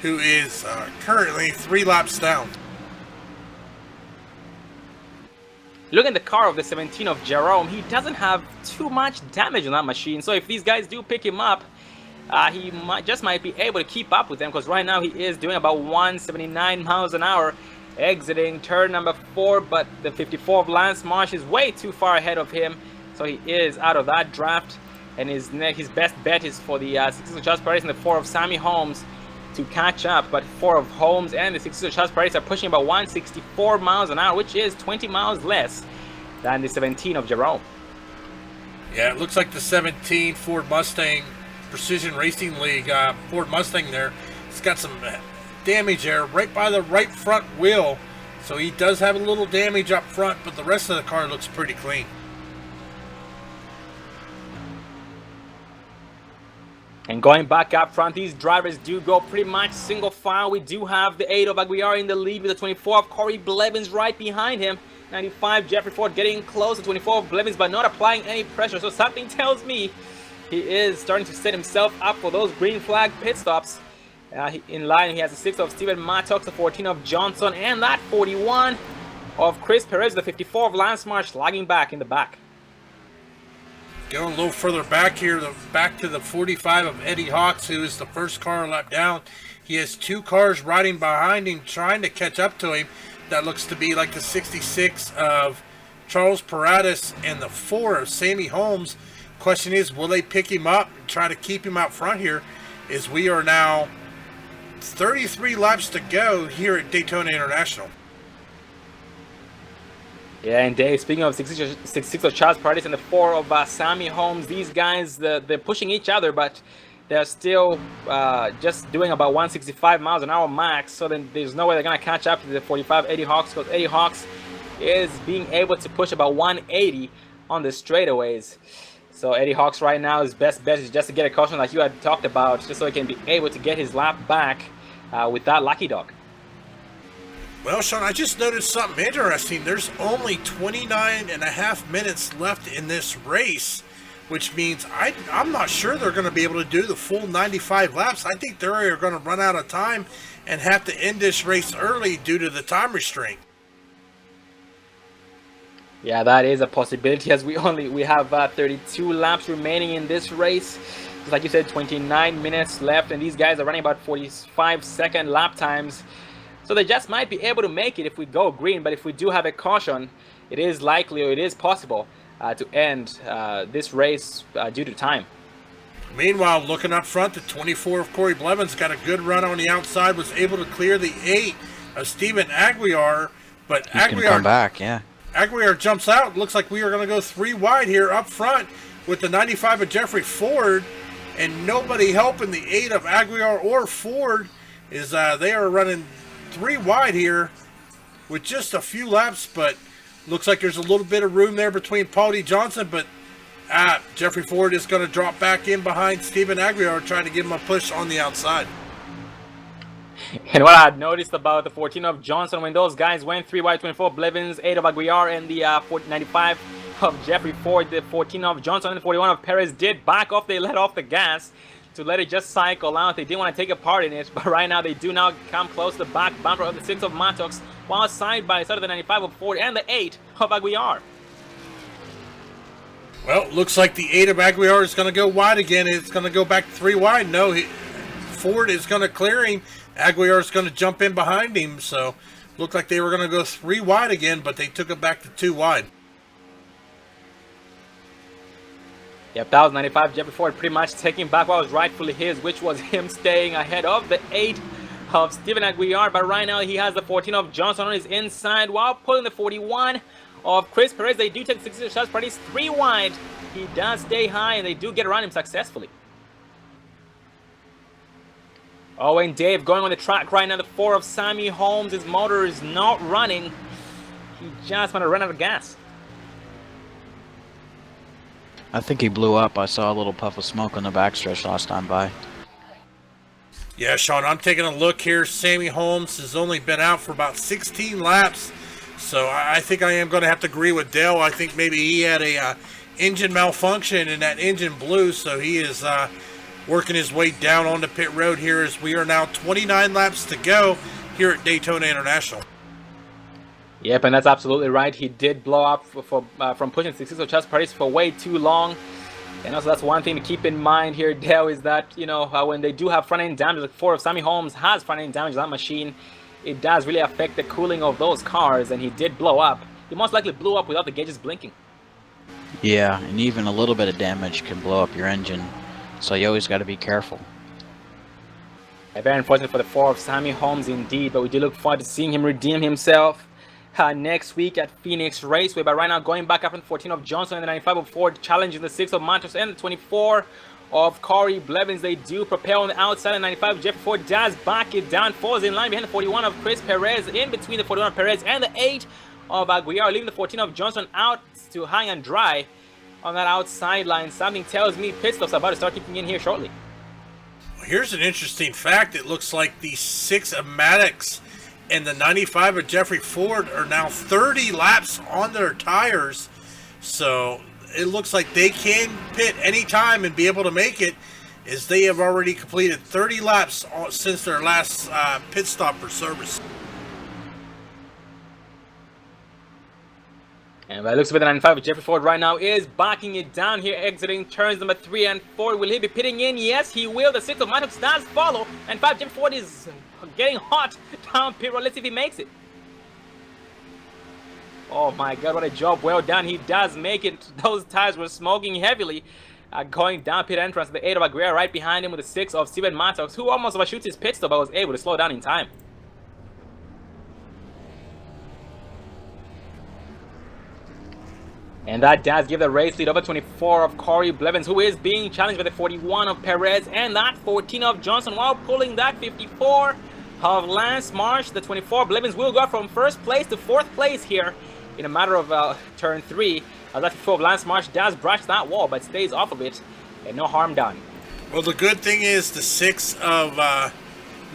who is currently 3 laps down. Look at the car of the 17 of Jerome. He doesn't have too much damage on that machine. So if these guys do pick him up, he might be able to keep up with them, because right now he is doing about 179 miles an hour exiting turn number 4, but the 54 of Lance Marsh is way too far ahead of him, so he is out of that draft. And his best bet is for the 66 of Charles Paris and the 4 of Sammy Holmes to catch up. But 4 of Holmes and the 66 of Charles Paris are pushing about 164 miles an hour, which is 20 miles less than the 17 of Jerome. Yeah, it looks like the 17 Ford Mustang Precision Racing League Ford Mustang there, it's got some damage there right by the right front wheel, so he does have a little damage up front, but the rest of the car looks pretty clean. And going back up front, these drivers do go pretty much single file. We do have the 8 of Aguiar in the lead with the 24 of Corey Blevins right behind him. 95 Jeffrey Ford getting close to 24 of Blevins, but not applying any pressure, so something tells me he is starting to set himself up for those green flag pit stops. In line, he has the 6 of Stephen Mattox, the 14 of Johnson, and that 41 of Chris Perez, the 54 of Lance Marsh, lagging back in the back. Going a little further back here, back to the 45 of Eddie Hawks, who is the first car lap down. He has 2 cars riding behind him, trying to catch up to him. That looks to be like the 66 of Charles Paratus and the 4 of Sammy Holmes. Question is, will they pick him up and try to keep him out front here, as we are now 33 laps to go here at Daytona International. Yeah, and Dave, speaking of 66 of Charles Paradis and the 4 of Sammy Holmes, these guys, they're pushing each other, but they're still just doing about 165 miles an hour max, so then there's no way they're going to catch up to the 45 Eddie Hawks, because Eddie Hawks is being able to push about 180 on the straightaways. So Eddie Hawks right now, his best bet is just to get a caution like you had talked about, just so he can be able to get his lap back with that lucky dog. Well, Sean, I just noticed something interesting. There's only 29.5 minutes left in this race, which means I'm not sure they're going to be able to do the full 95 laps. I think they're going to run out of time and have to end this race early due to the time restraint. Yeah, that is a possibility, as we have 32 laps remaining in this race. Just like you said, 29 minutes left, and these guys are running about 45-second lap times. So they just might be able to make it if we go green, but if we do have a caution, it is likely, or it is possible, to end this race due to time. Meanwhile, looking up front, the 24 of Corey Blevins got a good run on the outside, was able to clear the 8 of Stephen Aguiar, but He's gonna come back, yeah. Aguiar jumps out. Looks like we are going to go 3 wide here up front with the 95 of Jeffrey Ford, and nobody helping the 8 of Aguiar or Ford is they are running 3 wide here with just a few laps, but looks like there's a little bit of room there between Paul D. Johnson, but Jeffrey Ford is going to drop back in behind Stephen Aguiar, trying to give him a push on the outside. And what I had noticed about the 14 of Johnson, when those guys went 3 wide, 24 Blevins, 8 of Aguiar, and the 95 of Jeffrey Ford, the 14 of Johnson and the 41 of Perez did back off. They let off the gas to let it just cycle out. They didn't want to take a part in it, but right now they do now come close to the back bumper of the 6 of Mattox, while side by side of the 95 of Ford and the 8 of Aguiar. Well, looks like the 8 of Aguiar is going to go wide again. It's going to go back 3 wide. No, Ford is going to clear him. Aguiar is going to jump in behind him, so looked like they were going to go 3 wide again, but they took it back to 2 wide. Yep, that was 95 Jeffrey Ford pretty much taking back what was rightfully his, which was him staying ahead of the 8 of Stephen Aguiar, but right now he has the 14 of Johnson on his inside while pulling the 41 of Chris Perez. They do take 60 shots, but he's 3 wide. He does stay high, and they do get around him successfully. Oh, and Dave going on the track right now, the 4 of Sammy Holmes. His motor is not running. He just want to run out of gas. I think he blew up. I saw a little puff of smoke on the backstretch last time by. Yeah, Sean, I'm taking a look here. Sammy Holmes has only been out for about 16 laps. So I think I am going to have to agree with Dale. I think maybe he had a engine malfunction and that engine blew, so he is working his way down on the pit road here as we are now 29 laps to go here at Daytona International. Yep, and that's absolutely right. He did blow up from pushing 66 chest parties for way too long. And also, that's one thing to keep in mind here, Dale, is that, you know, when they do have front-end damage, like Ford of Sammy Holmes has front-end damage on that machine, it does really affect the cooling of those cars, and he did blow up. He most likely blew up without the gauges blinking. Yeah, and even a little bit of damage can blow up your engine, so you always got to be careful. Very unfortunate for the Ford of Sammy Holmes indeed, but we do look forward to seeing him redeem himself next week at Phoenix Raceway. But right now, going back up in 14 of Johnson and the 95 of Ford, challenging the 6 of Matos and the 24 of Corey Blevins. They do propel on the outside, and 95 Jeff Ford does back it down, falls in line behind the 41 of Chris Perez, in between the 41 of Perez and the 8 of Aguiar, leaving the 14 of Johnson out to hang and dry on that outside line. Something tells me pit stop's about to start kicking in here shortly. Here's an interesting fact. It looks like the 6 of Maddox and the 95 of Jeffrey Ford are now 30 laps on their tires. So it looks like they can pit anytime and be able to make it, as they have already completed 30 laps since their last pit stop for service. And by the looks of it, the 95 of Jeffrey Ford right now is backing it down here, exiting turns number 3 and 4. Will he be pitting in? Yes, he will. The 6 of Maddox does follow. And 5 Jeffrey Ford is getting hot down pit road. Let's see if he makes it. Oh my God, what a job. Well done. He does make it. Those tires were smoking heavily. Going down pit entrance, the 8 of Aguirre right behind him with the 6 of Steven Mattox, who almost overshoots his pit stop but was able to slow down in time. And that does give the race lead over 24 of Corey Blevins, who is being challenged by the 41 of Perez and that 14 of Johnson, while pulling that 54 of Lance Marsh. The 24 Blevins will go from first place to fourth place here in a matter of turn 3. That 54 of Lance Marsh does brush that wall, but stays off of it, and no harm done. Well, the good thing is the 6 of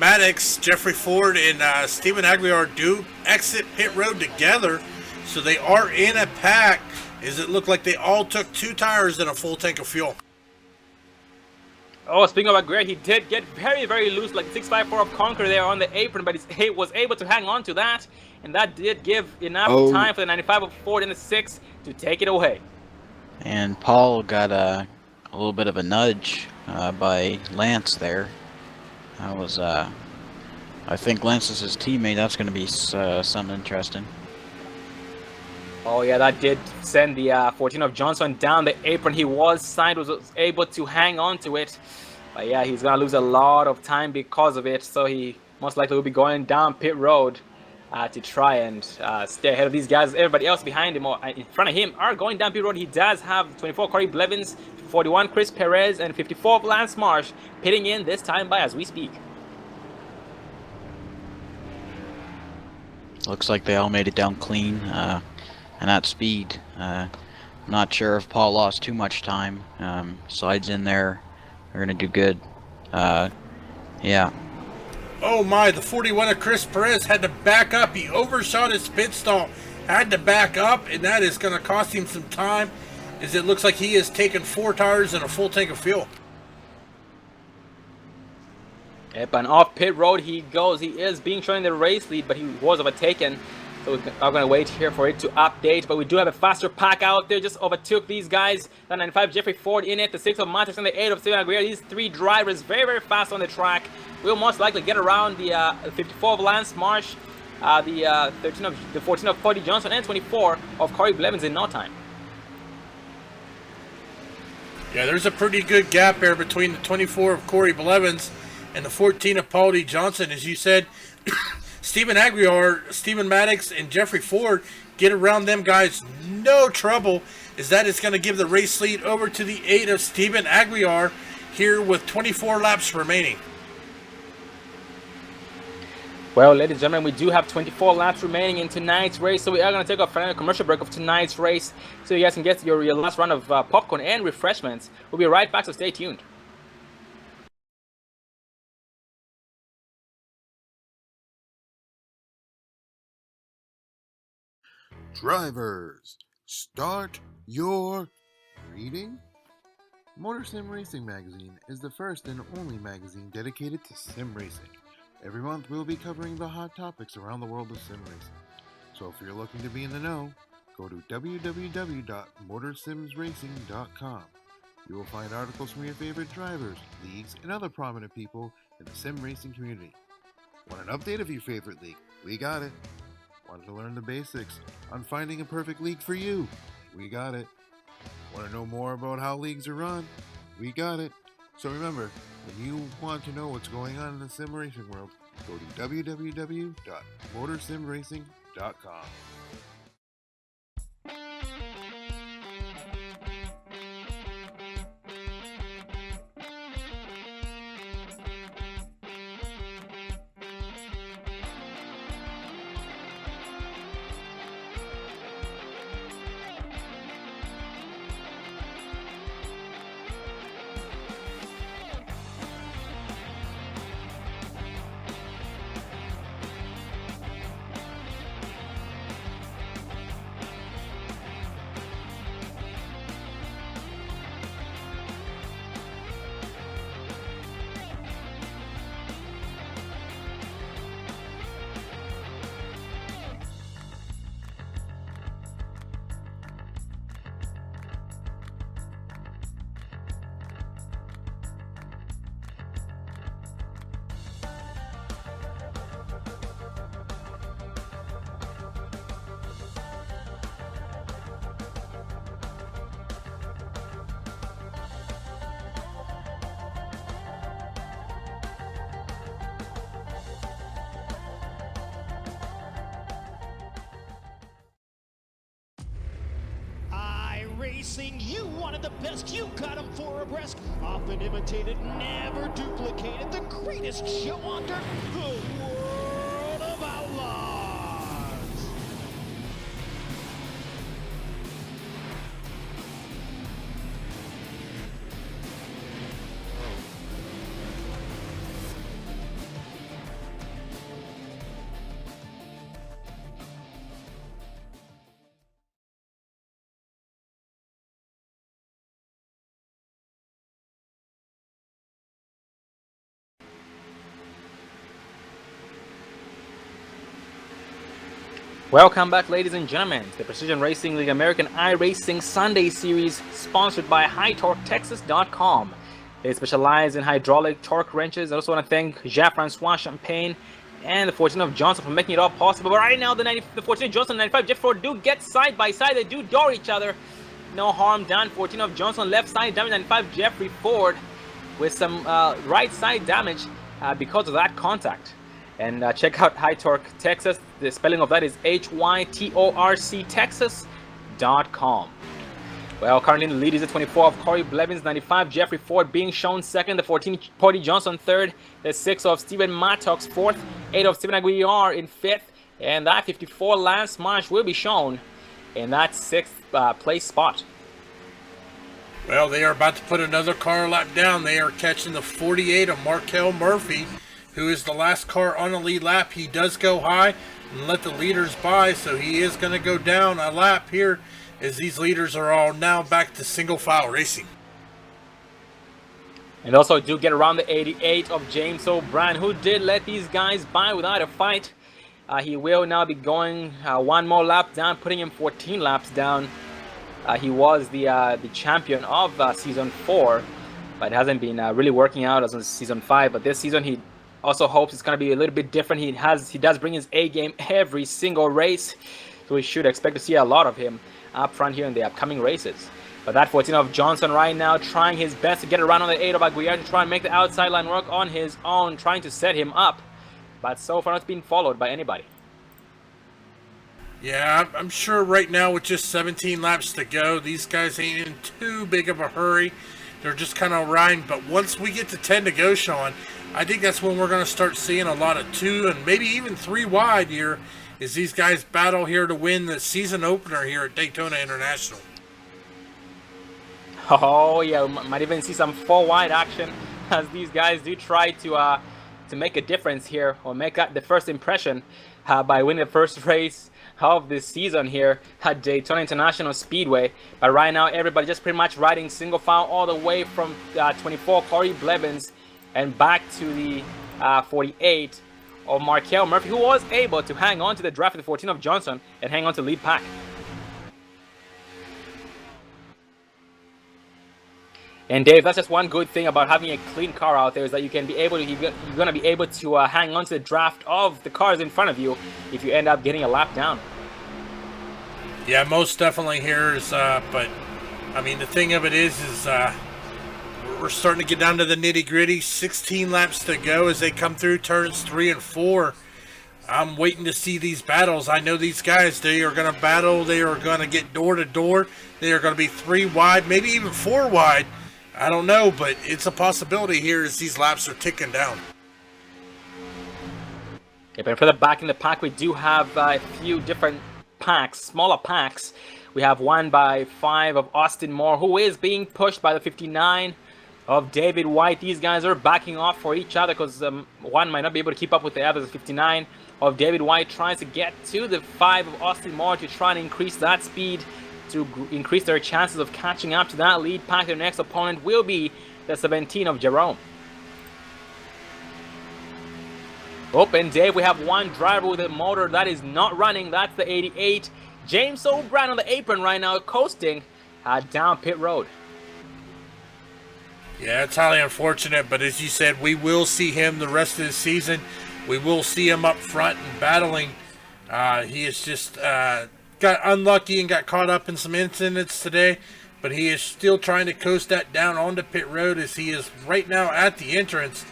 Maddox, Jeffrey Ford, and Steven Aguiar do exit pit road together, so they are in a pack. As it looked like they all took 2 tires and a full tank of fuel. Oh, speaking of Aguirre, he did get very, very loose, like 654 of Conquer there on the apron, but he was able to hang on to that, and that did give enough time for the 95 of Ford and the 6 to take it away. And Paul got a little bit of a nudge by Lance there. That was, I think Lance is his teammate. That's going to be something interesting. Oh yeah, that did send the 14 of Johnson down the apron. He was able to hang on to it. But yeah, he's going to lose a lot of time because of it. So he most likely will be going down pit road to try and stay ahead of these guys. Everybody else behind him or in front of him are going down pit road. He does have 24 Corey Blevins, 41 Chris Perez, and 54 of Lance Marsh pitting in this time by as we speak. Looks like they all made it down clean. And at speed. Not sure if Paul lost too much time. Slides in there. They're going to do good. Yeah. Oh my, the 41 of Chris Perez had to back up. He overshot his pit stop. Had to back up, and that is going to cost him some time, as it looks like he has taken 4 tires and a full tank of fuel. Yep, and off pit road he goes. He is being shown in the race lead, but he was overtaken. So we're going to wait here for it to update. But we do have a faster pack out there. Just overtook these guys. The 95 Jeffrey Ford in it. The 6 of Matos and the 8 of Steven Aguirre. These 3 drivers very, very fast on the track. We'll most likely get around the 54 of Lance Marsh, the 14 of Cody Johnson, and 24 of Corey Blevins in no time. Yeah, there's a pretty good gap there between the 24 of Corey Blevins and the 14 of Paul D. Johnson. As you said, Steven Aguiar, Steven Maddox, and Jeffrey Ford get around them guys no trouble, as that is going to give the race lead over to the 8 of Steven Aguiar here with 24 laps remaining. Well, ladies and gentlemen, we do have 24 laps remaining in tonight's race, so we are going to take a final commercial break of tonight's race so you guys can get your last round of popcorn and refreshments. We'll be right back, so stay tuned. Drivers, start your reading. Motor Sim Racing Magazine is the first and only magazine dedicated to sim racing. Every month we'll be covering the hot topics around the world of sim racing. So if you're looking to be in the know, go to www.motorsimsracing.com. You will find articles from your favorite drivers, leagues, and other prominent people in the sim racing community. Want an update of your favorite league? We got it. Want to learn the basics on finding a perfect league for you? We got it. Want to know more about how leagues are run? We got it. So remember, when you want to know what's going on in the sim racing world, go to www.motorsimracing.com. Racing, you wanted the best, you got them for abreast, often imitated, never duplicated, the greatest show on dirt, the World of Outlaws. Welcome back, ladies and gentlemen, to the Precision Racing League American iRacing Sunday Series, sponsored by HighTorqueTexas.com. They specialize in hydraulic torque wrenches. I also want to thank Jean-Francois Champagne and the 14 of Johnson for making it all possible. But right now, the 14 of Johnson and 95 Jeff Ford do get side by side. They do door each other. No harm done. 14 of Johnson left side damage. 95 Jeffrey Ford with some right side damage because of that contact. And check out High Torque Texas. The spelling of that is HYTORC Texas.com. Well, currently in the lead is the 24 of Corey Blevins, 95 Jeffrey Ford being shown second, the 14 Porty Johnson third, the 6 of Steven Mattox fourth, 8 of Steven Aguilar in fifth, and that 54 Lance Marsh will be shown in that sixth place spot. Well, they are about to put another car lap down. They are catching the 48 of Markel Murphy, who is the last car on the lead lap. He does go high and let the leaders by, so he is going to go down a lap here as these leaders are all now back to single file racing. And also do get around the 88 of James O'Brien, who did let these guys by without a fight. He will now be going one more lap down, putting him 14 laps down. He was the champion of Season 4, but it hasn't been really working out as in Season 5. But this season he also hopes it's going to be a little bit different. He does bring his A game every single race, so we should expect to see a lot of him up front here in the upcoming races. But that 14 of Johnson right now trying his best to get around on the 8 of Aguilar to try and make the outside line work on his own, trying to set him up, but so far not being followed by anybody. Yeah, I'm sure right now with just 17 laps to go, these guys ain't in too big of a hurry. They're just kind of riding, but once we get to 10 to go, Sean, I think that's when we're going to start seeing a lot of 2 and maybe even 3 wide here as these guys battle here to win the season opener here at Daytona International. Oh yeah, we might even see some 4 wide action as these guys do try to make a difference here or make the first impression by winning the first race of this season here at Daytona International Speedway. But right now, everybody just pretty much riding single file all the way from 24 Corey Blevins and back to the 48 of Markel Murphy, who was able to hang on to the draft of the 14 of Johnson and hang on to lead pack. And Dave, that's just one good thing about having a clean car out there, is that you can be able to, you're gonna be able to hang on to the draft of the cars in front of you if you end up getting a lap down. Yeah, most definitely here is, but I mean, the thing of it is we're starting to get down to the nitty gritty. 16 laps to go as they come through turns 3 and 4. I'm waiting to see these battles. I know these guys, they are going to battle. They are going to get door to door. They are going to be 3 wide, maybe even 4 wide. I don't know, but it's a possibility here as these laps are ticking down. Okay, but for the back in the pack, we do have a few different packs, smaller packs. We have 1x5 of Austin Moore, who is being pushed by the 59 of David White. These guys are backing off for each other because one might not be able to keep up with the other. The 59 of David White tries to get to the 5 of Austin Moore to try and increase that speed, to increase their chances of catching up to that lead pack. Their next opponent will be the 17 of Jerome. Oh, and Dave, we have one driver with a motor that is not running. That's the 88. James O'Brien on the apron right now, coasting down pit road. Yeah, it's highly unfortunate, but as you said, we will see him the rest of the season. We will see him up front and battling. He is just got unlucky and got caught up in some incidents today, but he is still trying to coast that down onto pit road as he is right now at the entrance.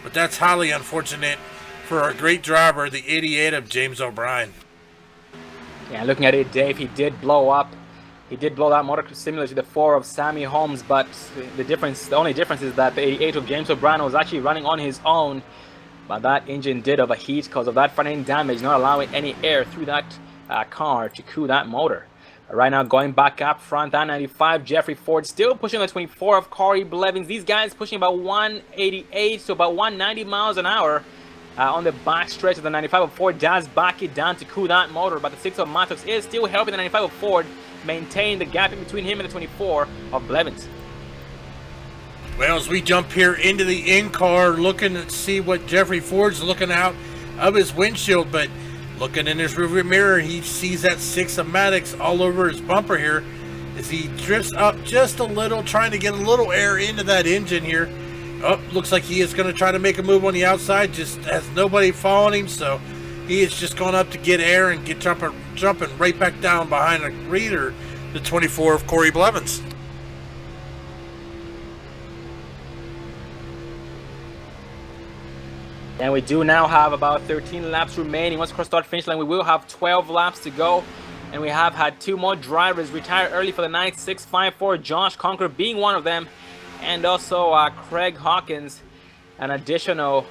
But that's highly unfortunate for our great driver, the 88 of James O'Brien. Yeah, looking at it, Dave, he did blow up. He did blow that motor similar to the 4 of Sammy Holmes, but the only difference is that the 88 of James O'Brien was actually running on his own, but that engine did overheat because of that front end damage, not allowing any air through that car to cool that motor. Right now, going back up front, that 95 Jeffrey Ford still pushing the 24 of Corey Blevins. These guys pushing about 188 to about 190 miles an hour on the back stretch of the 95 of Ford. Does back it down to cool that motor, but the 6 of Matos is still helping the 95 of Ford maintain the gap in between him and the 24 of Blevins. Well, as we jump here into the in-car, looking to see what Jeffrey Ford's looking out of his windshield, but looking in his rearview mirror, he sees that 6 of Maddox all over his bumper here as he drifts up just a little, trying to get a little air into that engine here. Oh, looks like he is going to try to make a move on the outside, just has nobody following him, so he is just going up to get air and get jumping right back down behind the reader, the 24 of Corey Blevins. And we do now have about 13 laps remaining. Once across start finish line, we will have 12 laps to go. And we have had 2 more drivers retire early for the night. 654, Josh Conquer being one of them. And also Craig Hawkins, an additional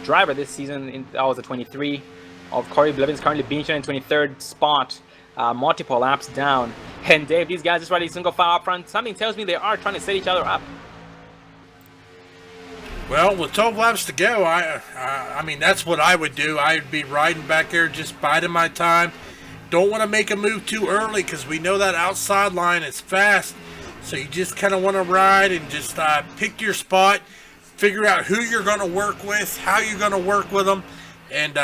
driver this season. That was the 23 of Corey Blevins, currently being shown in 23rd spot, multiple laps down. And Dave, these guys just riding single file up front. Something tells me they are trying to set each other up. Well, with 12 laps to go, I mean, that's what I would do. I'd be riding back there, just biding my time. Don't want to make a move too early because we know that outside line is fast. So you just kind of want to ride and just pick your spot, figure out who you're going to work with, how you're going to work with them. And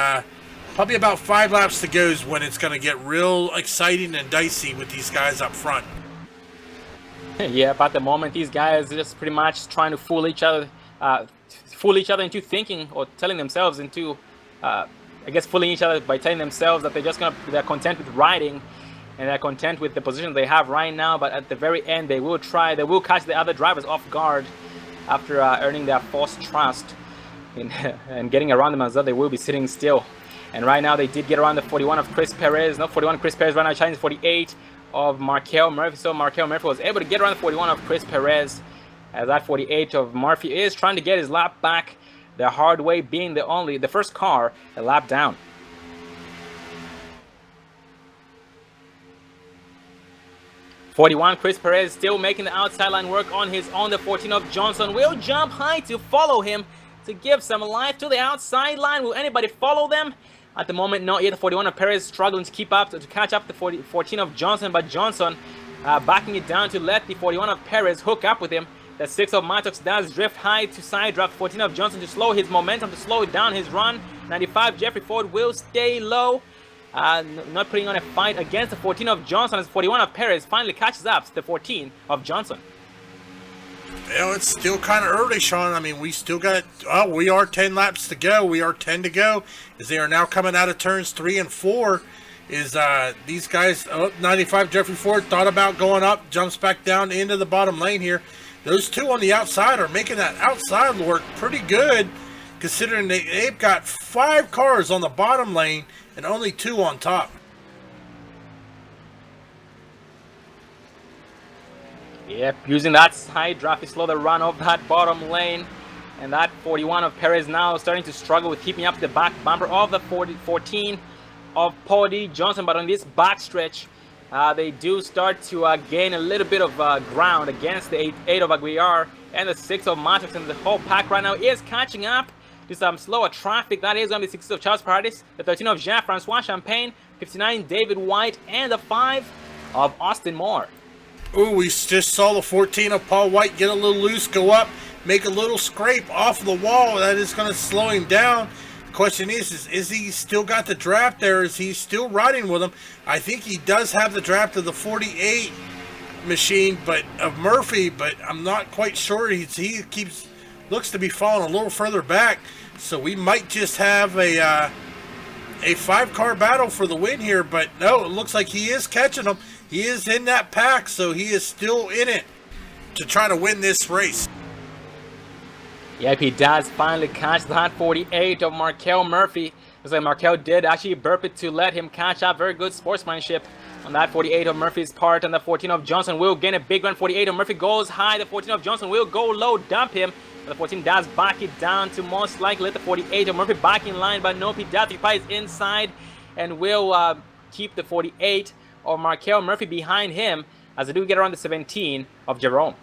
probably about 5 laps to go is when it's going to get real exciting and dicey with these guys up front. Yeah, but at the moment, these guys are just pretty much trying to fool each other into thinking, or telling themselves into, I guess, fooling each other by telling themselves that they're content with riding, and they're content with the position they have right now. But at the very end, they will catch the other drivers off guard after earning their false trust and getting around them, as though they will be sitting still. And right now, they did get around the 41 of Chris Perez. Not 41 of Chris Perez right now, challenging 48 of Markel Murphy. So Markel Murphy was able to get around the 41 of Chris Perez, as that 48 of Murphy is trying to get his lap back the hard way, being the first car a lap down. Chris Perez still making the outside line work on his own. The 14 of Johnson will jump high to follow him to give some life to the outside line. Will anybody follow them? At the moment, not yet. The 41 of Perez struggling to keep up, to catch up the 14 of Johnson, but Johnson backing it down to let the 41 of Perez hook up with him. The 6 of Mattox does drift high to side draft 14 of Johnson to slow his momentum, to slow down his run. 95 Jeffrey Ford will stay low, not putting on a fight against the 14 of Johnson as 41 of Perez finally catches up to the 14 of Johnson. Well, it's still kind of early, Sean. I mean, we still got, we are 10 laps to go. We are 10 to go as they are now coming out of turns 3 and 4. Is these guys, 95 Jeffrey Ford thought about going up, jumps back down into the bottom lane here. Those two on the outside are making that outside work pretty good, considering they've got 5 cars on the bottom lane and only 2 on top. Yep, using that side draft to slow the run of that bottom lane. And that 41 of Perez now starting to struggle with keeping up the back bumper of the 14 of Paul D. Johnson. But on this back stretch, they do start to gain a little bit of ground against the 8 of Aguiar and the 6 of Matrix. And the whole pack right now is catching up to some slower traffic. That is going to be 6 of Charles Paradis, the 13 of Jean-Francois Champagne, 59 David White, and the 5 of Austin Moore. Ooh, we just saw the 14 of Paul White get a little loose, go up, make a little scrape off the wall. That is going to slow him down. The question is he still got the draft there? Is he still riding with him? I think he does have the draft of the 48 machine, but of Murphy, but I'm not quite sure. He looks to be falling a little further back, so we might just have a 5-car battle for the win here. But no, it looks like he is catching them. He is in that pack, so he is still in it to try to win this race. Yep, he does finally catch that 48 of Markel Murphy. Looks like Markel did actually burp it to let him catch up. Very good sportsmanship on that 48 of Murphy's part. And the 14 of Johnson will gain a big run. 48 of Murphy goes high. The 14 of Johnson will go low, dump him. The 14 does back it down to most likely let the 48 of Murphy back in line. But nope, he does occupy his inside and will keep the 48 of Markel Murphy behind him as they do get around the 17 of Jerome.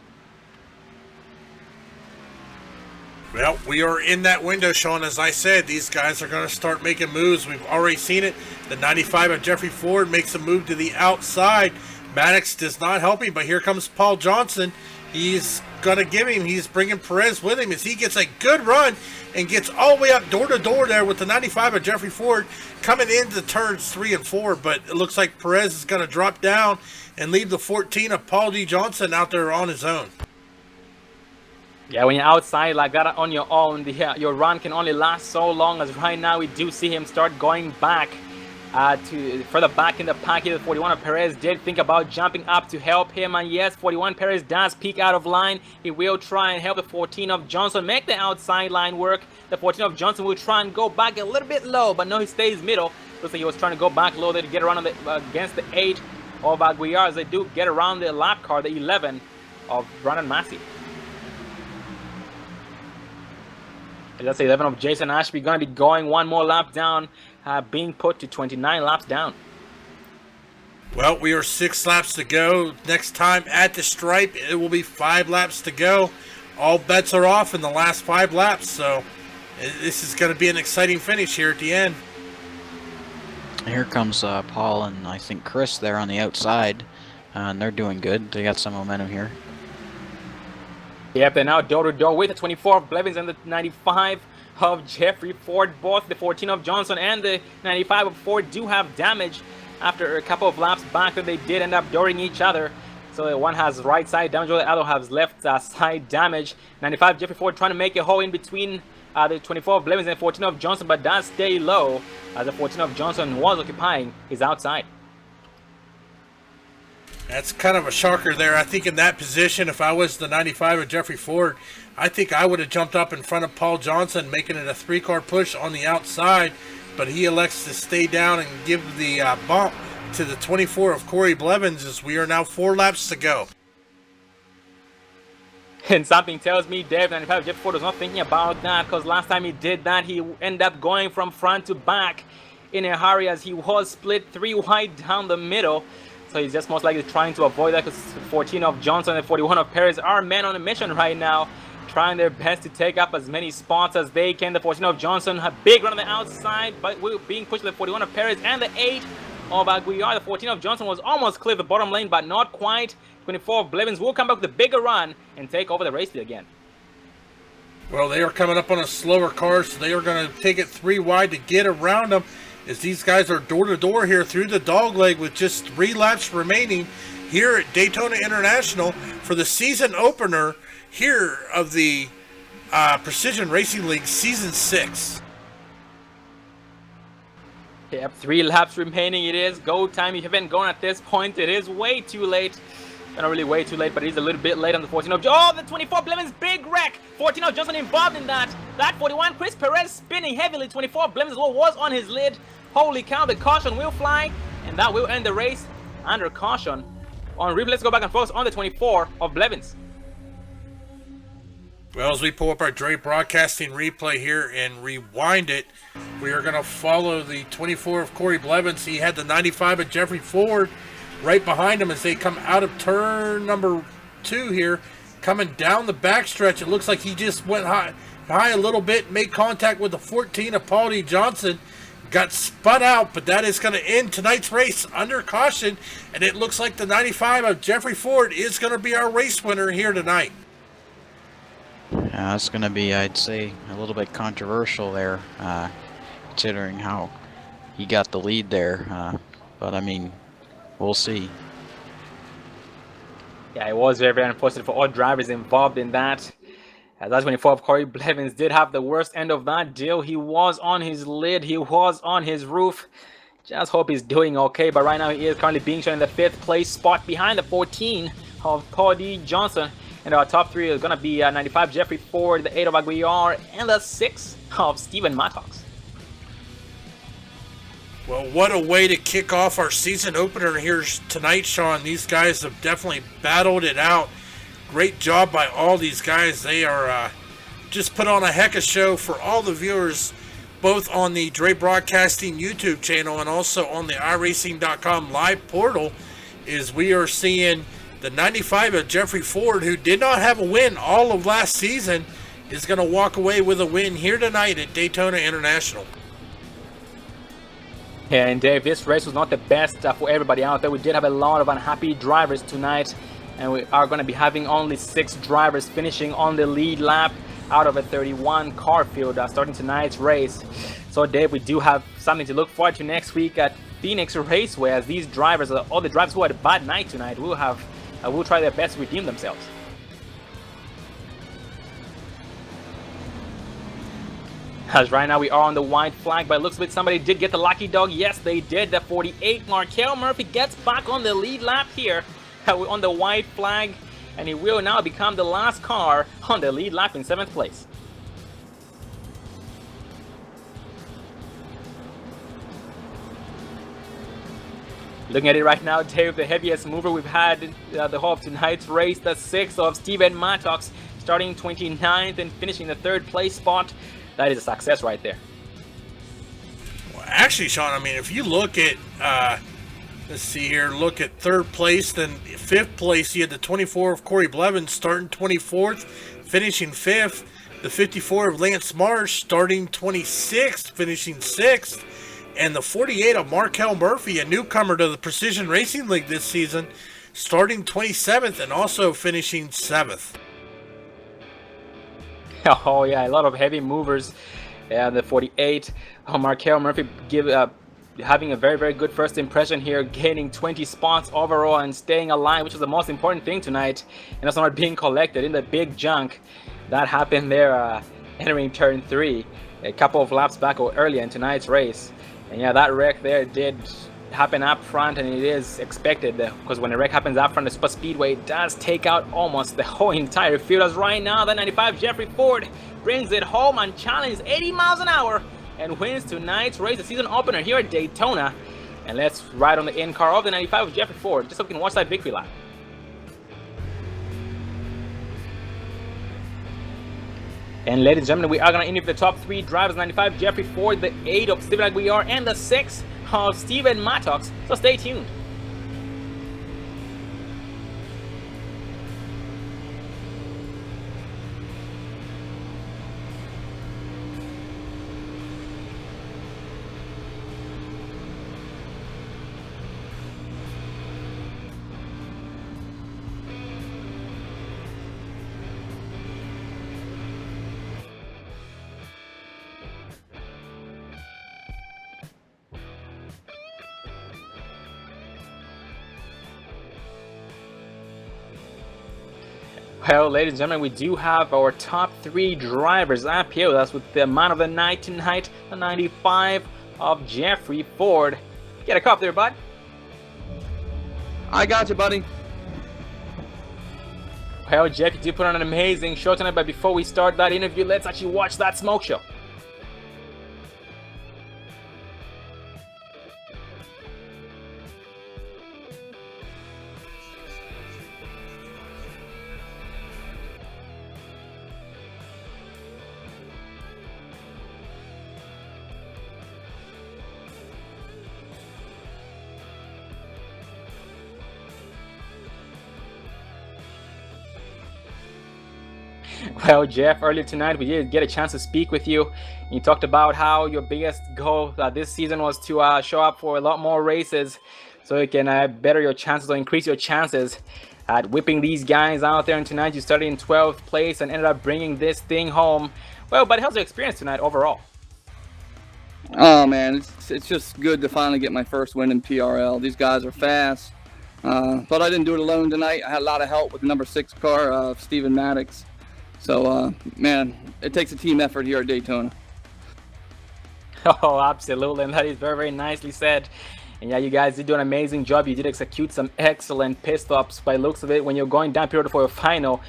Well, we are in that window, Sean. As I said, these guys are going to start making moves. We've already seen it. The 95 of Jeffrey Ford makes a move to the outside. Maddox does not help him, but here comes Paul Johnson. He's going to give him, he's bringing Perez with him as he gets a good run and gets all the way up door to door there with the 95 of Jeffrey Ford coming into turns 3 and 4. But it looks like Perez is going to drop down and leave the 14 of Paul D. Johnson out there on his own. Yeah, when you're outside like that on your own, your run can only last so long. As right now we do see him start going back to further back in the pack here. The 41 of Perez did think about jumping up to help him, and yes, 41 Perez does peek out of line. He will try and help the 14 of Johnson make the outside line work. The 14 of Johnson will try and go back a little bit low, but no, he stays middle. Looks like he was trying to go back low there to get around on the, against the 8 of Aguiar as they do get around the lap car, the 11 of Brandon Massey. That's the 11 of Jason Ashby going to be going one more lap down, being put to 29 laps down. Well, we are 6 laps to go. Next time at the stripe, it will be 5 laps to go. All bets are off in the last 5 laps, so this is going to be an exciting finish here at the end. Here comes Paul and I think Chris there on the outside, and they're doing good. They got some momentum here. Yep, they're now door-to-door with the 24 of Blevins and the 95 of Jeffrey Ford. Both the 14 of Johnson and the 95 of Ford do have damage after a couple of laps back that they did end up dooring each other. So one has right side damage, while the other has left side damage. 95 Jeffrey Ford trying to make a hole in between the 24 of Blevins and the 14 of Johnson, but does stay low as the 14 of Johnson was occupying his outside. That's kind of a shocker there. I think in that position, if I was the 95 of Jeffrey Ford, I think I would have jumped up in front of Paul Johnson, making it a 3-car push on the outside, but he elects to stay down and give the bump to the 24 of Corey Blevins as we are now 4 laps to go. And something tells me Dave 95 Jeffrey Ford was not thinking about that, because last time he did that, he ended up going from front to back in a hurry as he was split 3 wide down the middle. So he's just most likely trying to avoid that, because 14 of Johnson and 41 of Perez are men on a mission right now, trying their best to take up as many spots as they can. The 14 of Johnson, a big run on the outside, but we're being pushed to the 41 of Perez and the 8 of Aguiar. The 14 of Johnson was almost clear of the bottom lane, but not quite. 24 of Blevins will come back with a bigger run and take over the race lead again. Well, they are coming up on a slower car, so they are going to take it 3 wide to get around them as these guys are door-to-door here through the dogleg with just 3 laps remaining here at Daytona International for the season opener here of the Precision Racing League Season 6. Yep, 3 laps remaining. It is go time. If you haven't gone at this point, it is way too late. Not really way too late, but it is a little bit late on the 14 of... Oh, the 24 Blevins, big wreck. 14 of Johnson involved in that. That 41, Chris Perez spinning heavily. 24 Blevins as well was on his lid. Holy cow, the caution will fly, and that will end the race under caution. On replay, let's go back and focus on the 24 of Blevins. Well, as we pull up our Dre Broadcasting replay here and rewind it, we are going to follow the 24 of Corey Blevins. He had the 95 of Jeffrey Ford right behind him as they come out of turn number 2 here. Coming down the backstretch, it looks like he just went high a little bit, made contact with the 14 of Paul D. Johnson. Got spun out, but that is going to end tonight's race under caution. And it looks like the 95 of Jeffrey Ford is going to be our race winner here tonight. Yeah, that's going to be, I'd say, a little bit controversial there, considering how he got the lead there. But, I mean, we'll see. Yeah, it was very, very unfortunate for all drivers involved in that. As that 24 of Corey Blevins did have the worst end of that deal. He was on his lid. He was on his roof. Just hope he's doing okay. But right now he is currently being shown in the 5th place spot behind the 14 of Paul D. Johnson. And our top 3 is going to be 95 Jeffrey Ford, the 8 of Aguiar, and the 6 of Steven Mattox. Well, what a way to kick off our season opener here tonight, Sean. These guys have definitely battled it out. Great job by all these guys. They are just put on a heck of a show for all the viewers, both on the Dre Broadcasting YouTube channel and also on the iRacing.com live portal, is we are seeing the 95 of Jeffrey Ford, who did not have a win all of last season, is going to walk away with a win here tonight at Daytona International. Yeah, and Dave, this race was not the best for everybody out there. We did have a lot of unhappy drivers tonight. And we are going to be having only 6 drivers finishing on the lead lap out of a 31 car field starting tonight's race. So Dave, we do have something to look forward to next week at Phoenix Raceway, as these drivers, all the drivers who had a bad night tonight, will try their best to redeem themselves. As right now we are on the white flag, but it looks like somebody did get the lucky dog. Yes, they did. The 48 Markel Murphy gets back on the lead lap here on the white flag, and he will now become the last car on the lead lap in 7th place. Looking at it right now, Dave, the heaviest mover we've had in the whole of tonight's race, the 6 of Steven Mattox, starting 29th and finishing the 3rd place spot. That is a success right there. Well, actually, Sean, I mean, if you look at let's see here, look at 3rd place, then 5th place, you had the 24 of Corey Blevins starting 24th, finishing 5th. The 54 of Lance Marsh starting 26th, finishing 6th. And the 48 of Markel Murphy, a newcomer to the Precision Racing League this season, starting 27th and also finishing 7th. Oh yeah, a lot of heavy movers. The 48 of Markel Murphy having a very, very good first impression here, gaining 20 spots overall and staying alive, which is the most important thing tonight. And also not being collected in the big junk. That happened there entering turn 3 a couple of laps back or earlier in tonight's race. And yeah, that wreck there did happen up front, and it is expected because when a wreck happens up front, the Speedway does take out almost the whole entire field. As right now, the 95 Jeffrey Ford brings it home and challenges 80 miles an hour and wins tonight's race, the season opener here at Daytona. And let's ride on the in car of the 95 of Jeffrey Ford, just so we can watch that victory lap. And ladies and gentlemen, we are going to interview the top 3 drivers: 95 Jeffrey Ford, the 8 of Steven Aguiar, and the 6 of Steven Mattox. So stay tuned. Well, ladies and gentlemen, we do have our top 3 drivers up here with us with the man of the night tonight, the 95 of Jeffrey Ford. Get a cup there, bud. I got you, buddy. Well, Jeff, you did put on an amazing show tonight, but before we start that interview, let's actually watch that smoke show. Well, Jeff, earlier tonight we did get a chance to speak with you. You talked about how your biggest goal this season was to show up for a lot more races so you can better your chances or increase your chances at whipping these guys out there. And tonight you started in 12th place and ended up bringing this thing home. Well, but how's your experience tonight overall? Oh man, it's just good to finally get my first win in PRL. These guys are fast, but I didn't do it alone tonight. I had a lot of help with the number 6 car, Steven Maddox. So, man, it takes a team effort here at Daytona. Oh, absolutely, and that is very, very nicely said. And yeah, you guys did do an amazing job. You did execute some excellent pit stops by looks of it. When you're going down period for your final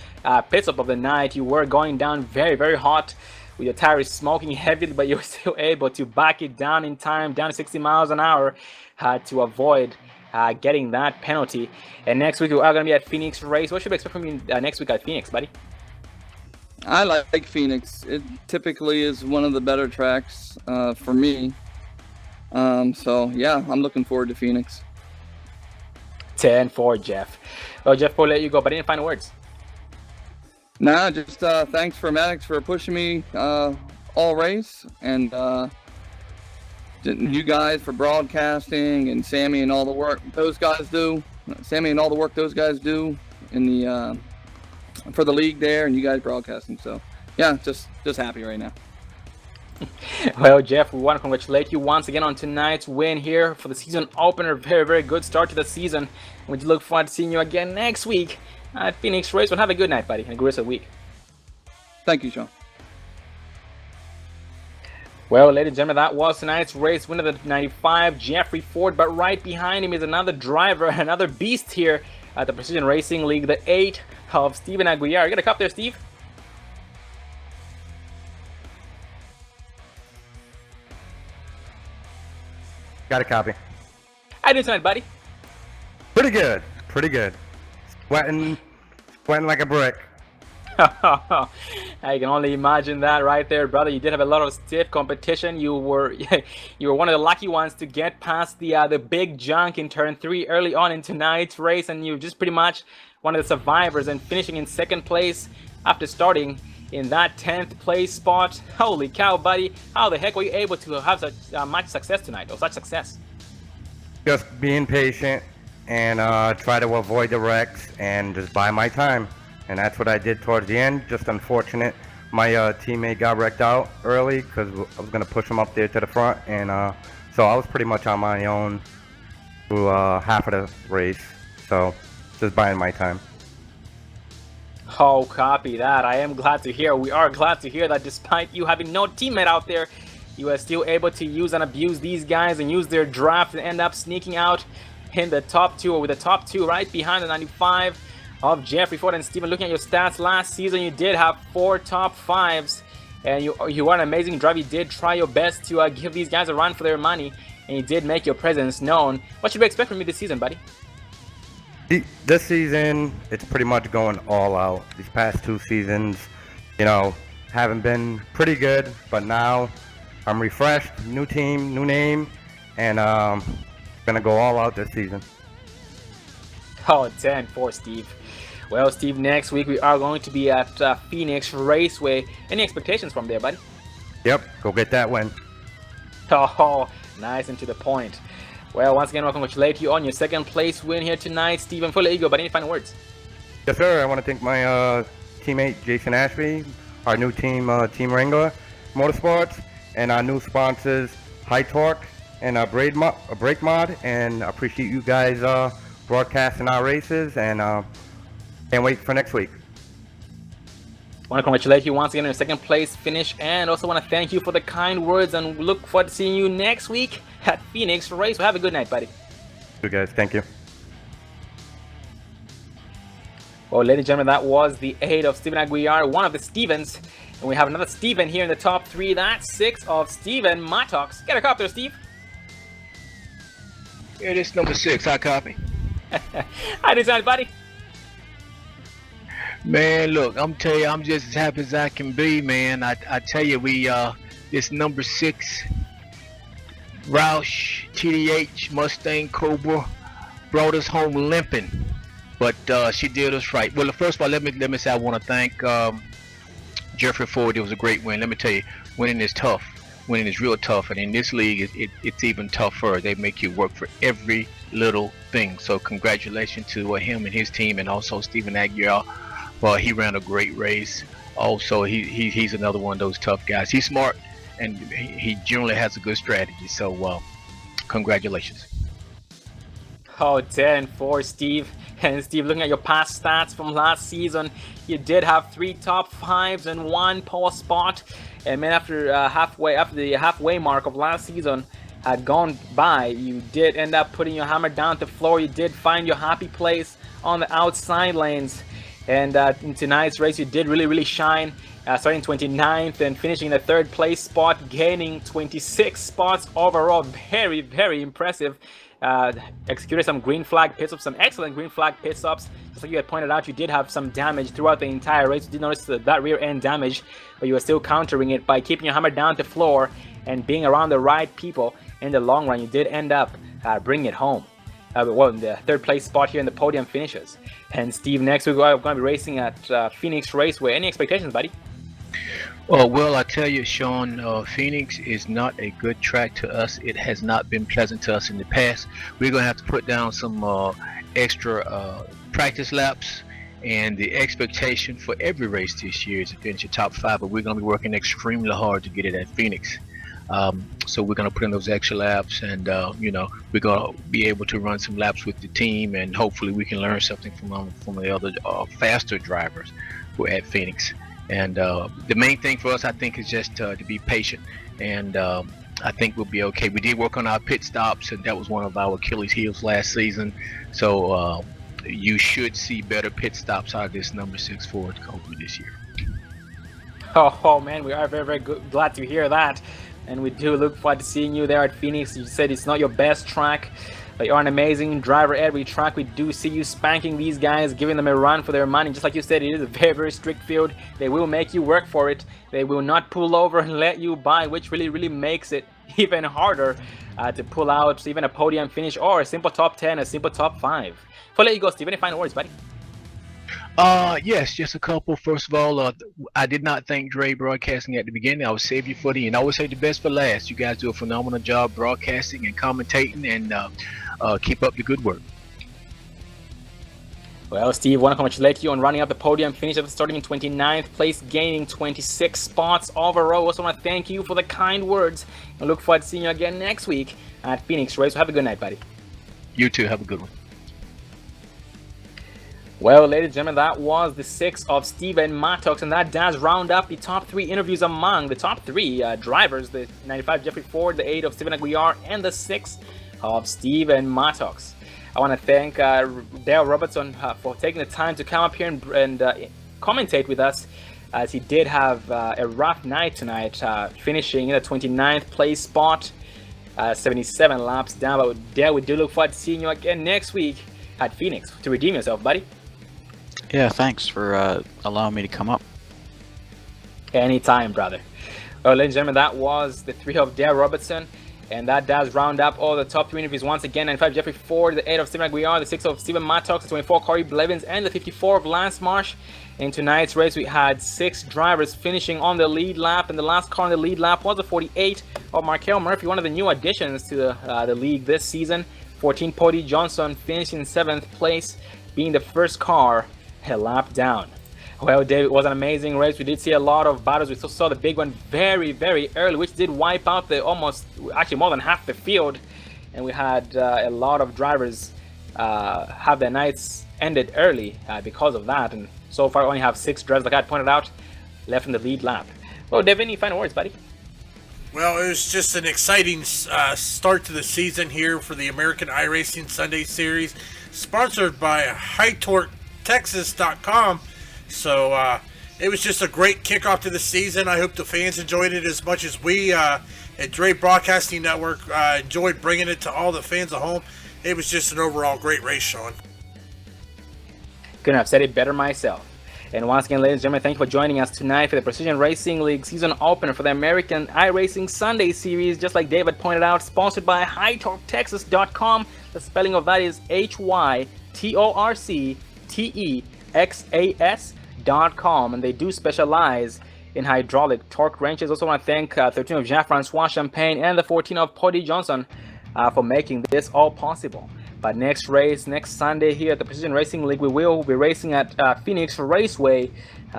pit stop of the night, you were going down very, very hot with your tires smoking heavily, but you were still able to back it down in time, down to 60 miles an hour to avoid getting that penalty. And next week we are going to be at Phoenix Race. What should we expect from you next week at Phoenix, buddy? I like Phoenix. It typically is one of the better tracks for me. So, yeah, I'm looking forward to Phoenix. 10-4, Jeff. Well, Jeff, we'll let you go, but any final words? Nah, just thanks for Maddox for pushing me all race, and you guys for broadcasting, and Sammy and all the work those guys do. Sammy and all the work those guys do in the for the league there, and you guys broadcasting. So yeah, just happy right now. Well, Jeff, we want to congratulate you once again on tonight's win here for the season opener. Very, very good start to the season. We look forward to seeing you again next week at Phoenix Race. Well, have a good night, buddy, and a good rest of the week. Thank you, Sean. Well, ladies and gentlemen, that was tonight's race winner, the 95, Jeffrey Ford. But right behind him is another driver, another beast here at the Precision Racing League, the 8 of Steven Aguiar. You got a cup there, Steve? Got a copy. How you doing tonight, buddy? Pretty good. Pretty good. Sweating like a brick. I can only imagine that right there, brother. You did have a lot of stiff competition. You were one of the lucky ones to get past the big junk in turn 3 early on in tonight's race, and you're just pretty much one of the survivors and finishing in 2nd place after starting in that 10th place spot. Holy cow, buddy. How the heck were you able to have such much success tonight, or such success? Just being patient and try to avoid the wrecks and just buy my time. And that's what I did towards the end. Just unfortunate my teammate got wrecked out early because I was going to push him up there to the front. And so I was pretty much on my own through half of the race. So just buying my time. Oh, copy that. I am glad to hear. We are glad to hear that despite you having no teammate out there, you are still able to use and abuse these guys and use their draft and end up sneaking out in the top 2, or with the top 2 right behind the 95 of Jeffrey Ford. And Steven, looking at your stats last season, you did have 4 top 5s, and you were an amazing driver. You did try your best to give these guys a run for their money, and you did make your presence known. What should we expect from you this season, buddy? This season, it's pretty much going all out. These past 2 seasons, you know, haven't been pretty good, but now I'm refreshed, new team, new name, and gonna go all out this season. Oh, 10-4, Steve. Well, Steve, next week we are going to be at Phoenix Raceway. Any expectations from there, buddy? Yep, go get that win. Oh, nice and to the point. Well, once again, I congratulate you on your 2nd place win here tonight, Steven. Full ego, but any final words? Yes, sir. I want to thank my teammate Jason Ashby, our new team, Team Wrangler Motorsports, and our new sponsors, High Torque and Brake Mod. And I appreciate you guys broadcasting our races, and can't wait for next week. Want to congratulate you once again on your second place finish, and also want to thank you for the kind words, and look forward to seeing you next week at Phoenix Race. Well, have a good night, buddy. You guys, thank you. Well, ladies and gentlemen, that was the 8 of Steven Aguiar, one of the Stevens. And we have another Steven here in the top 3. That's 6 of Steven Mattox. Get a cop there, Steve. Yeah, this number 6. I copy. How do you sound, buddy? Man, look, I'm tell you, I'm just as happy as I can be, man. I tell you, we this number 6 Roush TDH Mustang Cobra brought us home limping, but she did us right. Well, first of all, let me say I want to thank Jeffrey Ford. It was a great win. Let me tell you, winning is tough. Winning is real tough, and in this league, it's even tougher. They make you work for every little thing. So congratulations to him and his team, and also Steven Aguiar. Well, he ran a great race. Also, he's another one of those tough guys. He's smart, and he generally has a good strategy. So, congratulations. Oh, 10-4, Steve. And Steve, looking at your past stats from last season, you did have 3 top 5s and 1 pole spot. And man, after the halfway mark of last season had gone by, you did end up putting your hammer down to the floor. You did find your happy place on the outside lanes. And in tonight's race, you did really shine, starting 29th and finishing the 3rd place spot, gaining 26 spots overall. Very impressive. Executed some green flag pit stops, some excellent green flag pit stops. Just like you had pointed out, you did have some damage throughout the entire race. You did notice that rear end damage, but you were still countering it by keeping your hammer down to the floor and being around the right people. In the long run, you did end up bringing it home. Well, in the 3rd place spot here in the podium finishes. And Steve, next week we're going to be racing at Phoenix Raceway. Any expectations, buddy? Well, I tell you, Sean, Phoenix is not a good track to us. It has not been pleasant to us in the past. We're going to have to put down some extra practice laps. And the expectation for every race this year is to finish the top 5, but we're going to be working extremely hard to get it at Phoenix. So we're going to put in those extra laps, and we're going to be able to run some laps with the team, and hopefully we can learn something from the other faster drivers who are at Phoenix. And the main thing for us, I think, is just to be patient, and I think we'll be okay. We did work on our pit stops, and that was one of our Achilles heels last season. So you should see better pit stops out of this number 6 Ford Cobra this year. Oh man, we are very glad to hear that. And we do look forward to seeing you there at Phoenix. You said it's not your best track, but you're an amazing driver every track. We do see you spanking these guys, giving them a run for their money. Just like you said, it is a very strict field. They will make you work for it. They will not pull over and let you by, which really makes it even harder to pull out even a podium finish or a simple top 10, a simple top 5. Before I let you go, Steve, any final words, buddy? Yes, just a couple. First of all, I did not thank Dre Broadcasting at the beginning. I will save you for the end. I always say the best for last. You guys do a phenomenal job broadcasting and commentating, and keep up the good work. Well, Steve, want to congratulate you on running up the podium finish after starting in 29th place, gaining 26 spots overall. Also want to thank you for the kind words, and look forward to seeing you again next week at Phoenix Race. So have a good night, buddy. You too. Have a good one. Well, ladies and gentlemen, that was the 6 of Steven Mattox, and that does round up the top 3 interviews among the top 3 drivers, the 95 Jeffrey Ford, the 8 of Steven Aguiar, and the 6 of Steven Mattox. I want to thank Dale Robertson for taking the time to come up here and commentate with us, as he did have a rough night tonight, finishing in the 29th place spot, 77 laps down. But Dale, we do look forward to seeing you again next week at Phoenix to redeem yourself, buddy. Yeah, thanks for allowing me to come up. Anytime, brother. Well, ladies and gentlemen, that was the 3 of Dale Robertson, and that does round up all the top 3 interviews once again. 95 Jeffrey Ford, the 8 of Steven Aguiar, the 6 of Steven Mattox, the 24 Corey Blevins, and the 54 of Lance Marsh. In tonight's race, we had 6 drivers finishing on the lead lap, and the last car on the lead lap was the 48 of Markel Murphy, one of the new additions to the league this season. 14 Pody Johnson finished in 7th place, being the first car a lap down. Well, David, it was an amazing race. We did see a lot of battles. We saw the big one very early, which did wipe out the actually more than half the field, and we had a lot of drivers have their nights ended early because of that. And so far, we only have 6 drivers, like I had pointed out. left in the lead lap. Well, Dave, any final words, buddy? Well, it was just an exciting start to the season here for the American iRacing Sunday Series, sponsored by HighTorqueTexas.com. So it was just a great kickoff to the season. I hope the fans enjoyed it as much as we at Dre Broadcasting Network enjoyed bringing it to all the fans at home. It was just an overall great race, Sean. Couldn't have said it better myself. And once again, ladies and gentlemen, thank you for joining us tonight for the Precision Racing League season opener for the American iRacing Sunday Series. Just like David pointed out, sponsored by HighTorqueTexas.com. The spelling of that is HyTorqueTexas.com, and they do specialize in hydraulic torque wrenches. Also want to thank 13 of Jean-Francois Champagne and the 14 of Poddy Johnson for making this all possible. But next Sunday here at the Precision Racing League, we will be racing at Phoenix Raceway.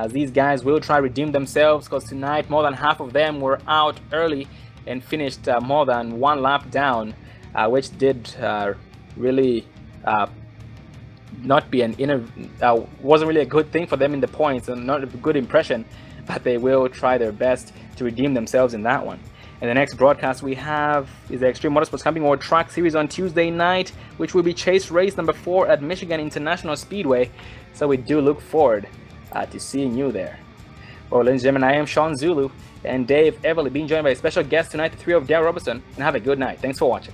These guys will try to redeem themselves, because tonight more than half of them were out early and finished more than one lap down, which did really not be wasn't really a good thing for them in the points, and not a good impression. But they will try their best to redeem themselves in that one. And the next broadcast we have is the Extreme Motorsports Camping World Truck Series on Tuesday night, which will be chase race number 4 at Michigan International Speedway. So we do look forward to seeing you there. Well, ladies and gentlemen, I am Sean Zulu and Dave Everly, being joined by a special guest tonight, the trio of Darryl Robertson. And have a good night. Thanks for watching.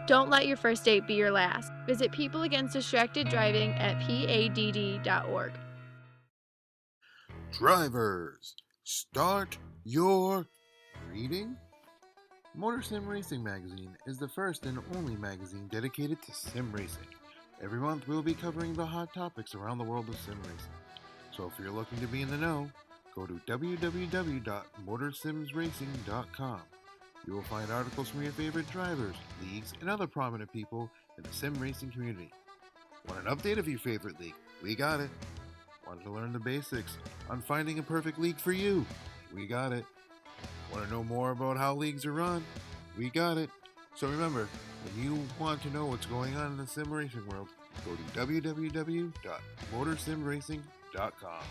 Don't let your first date be your last. Visit People Against Distracted Driving at PADD.org. Drivers, start your reading. Motor Sim Racing Magazine is the first and only magazine dedicated to sim racing. Every month we'll be covering the hot topics around the world of sim racing. So if you're looking to be in the know, go to www.motorsimsracing.com. You will find articles from your favorite drivers, leagues, and other prominent people in the sim racing community. Want an update of your favorite league? We got it. Want to learn the basics on finding a perfect league for you? We got it. Want to know more about how leagues are run? We got it. So remember, when you want to know what's going on in the sim racing world, go to www.motorsimracing.com.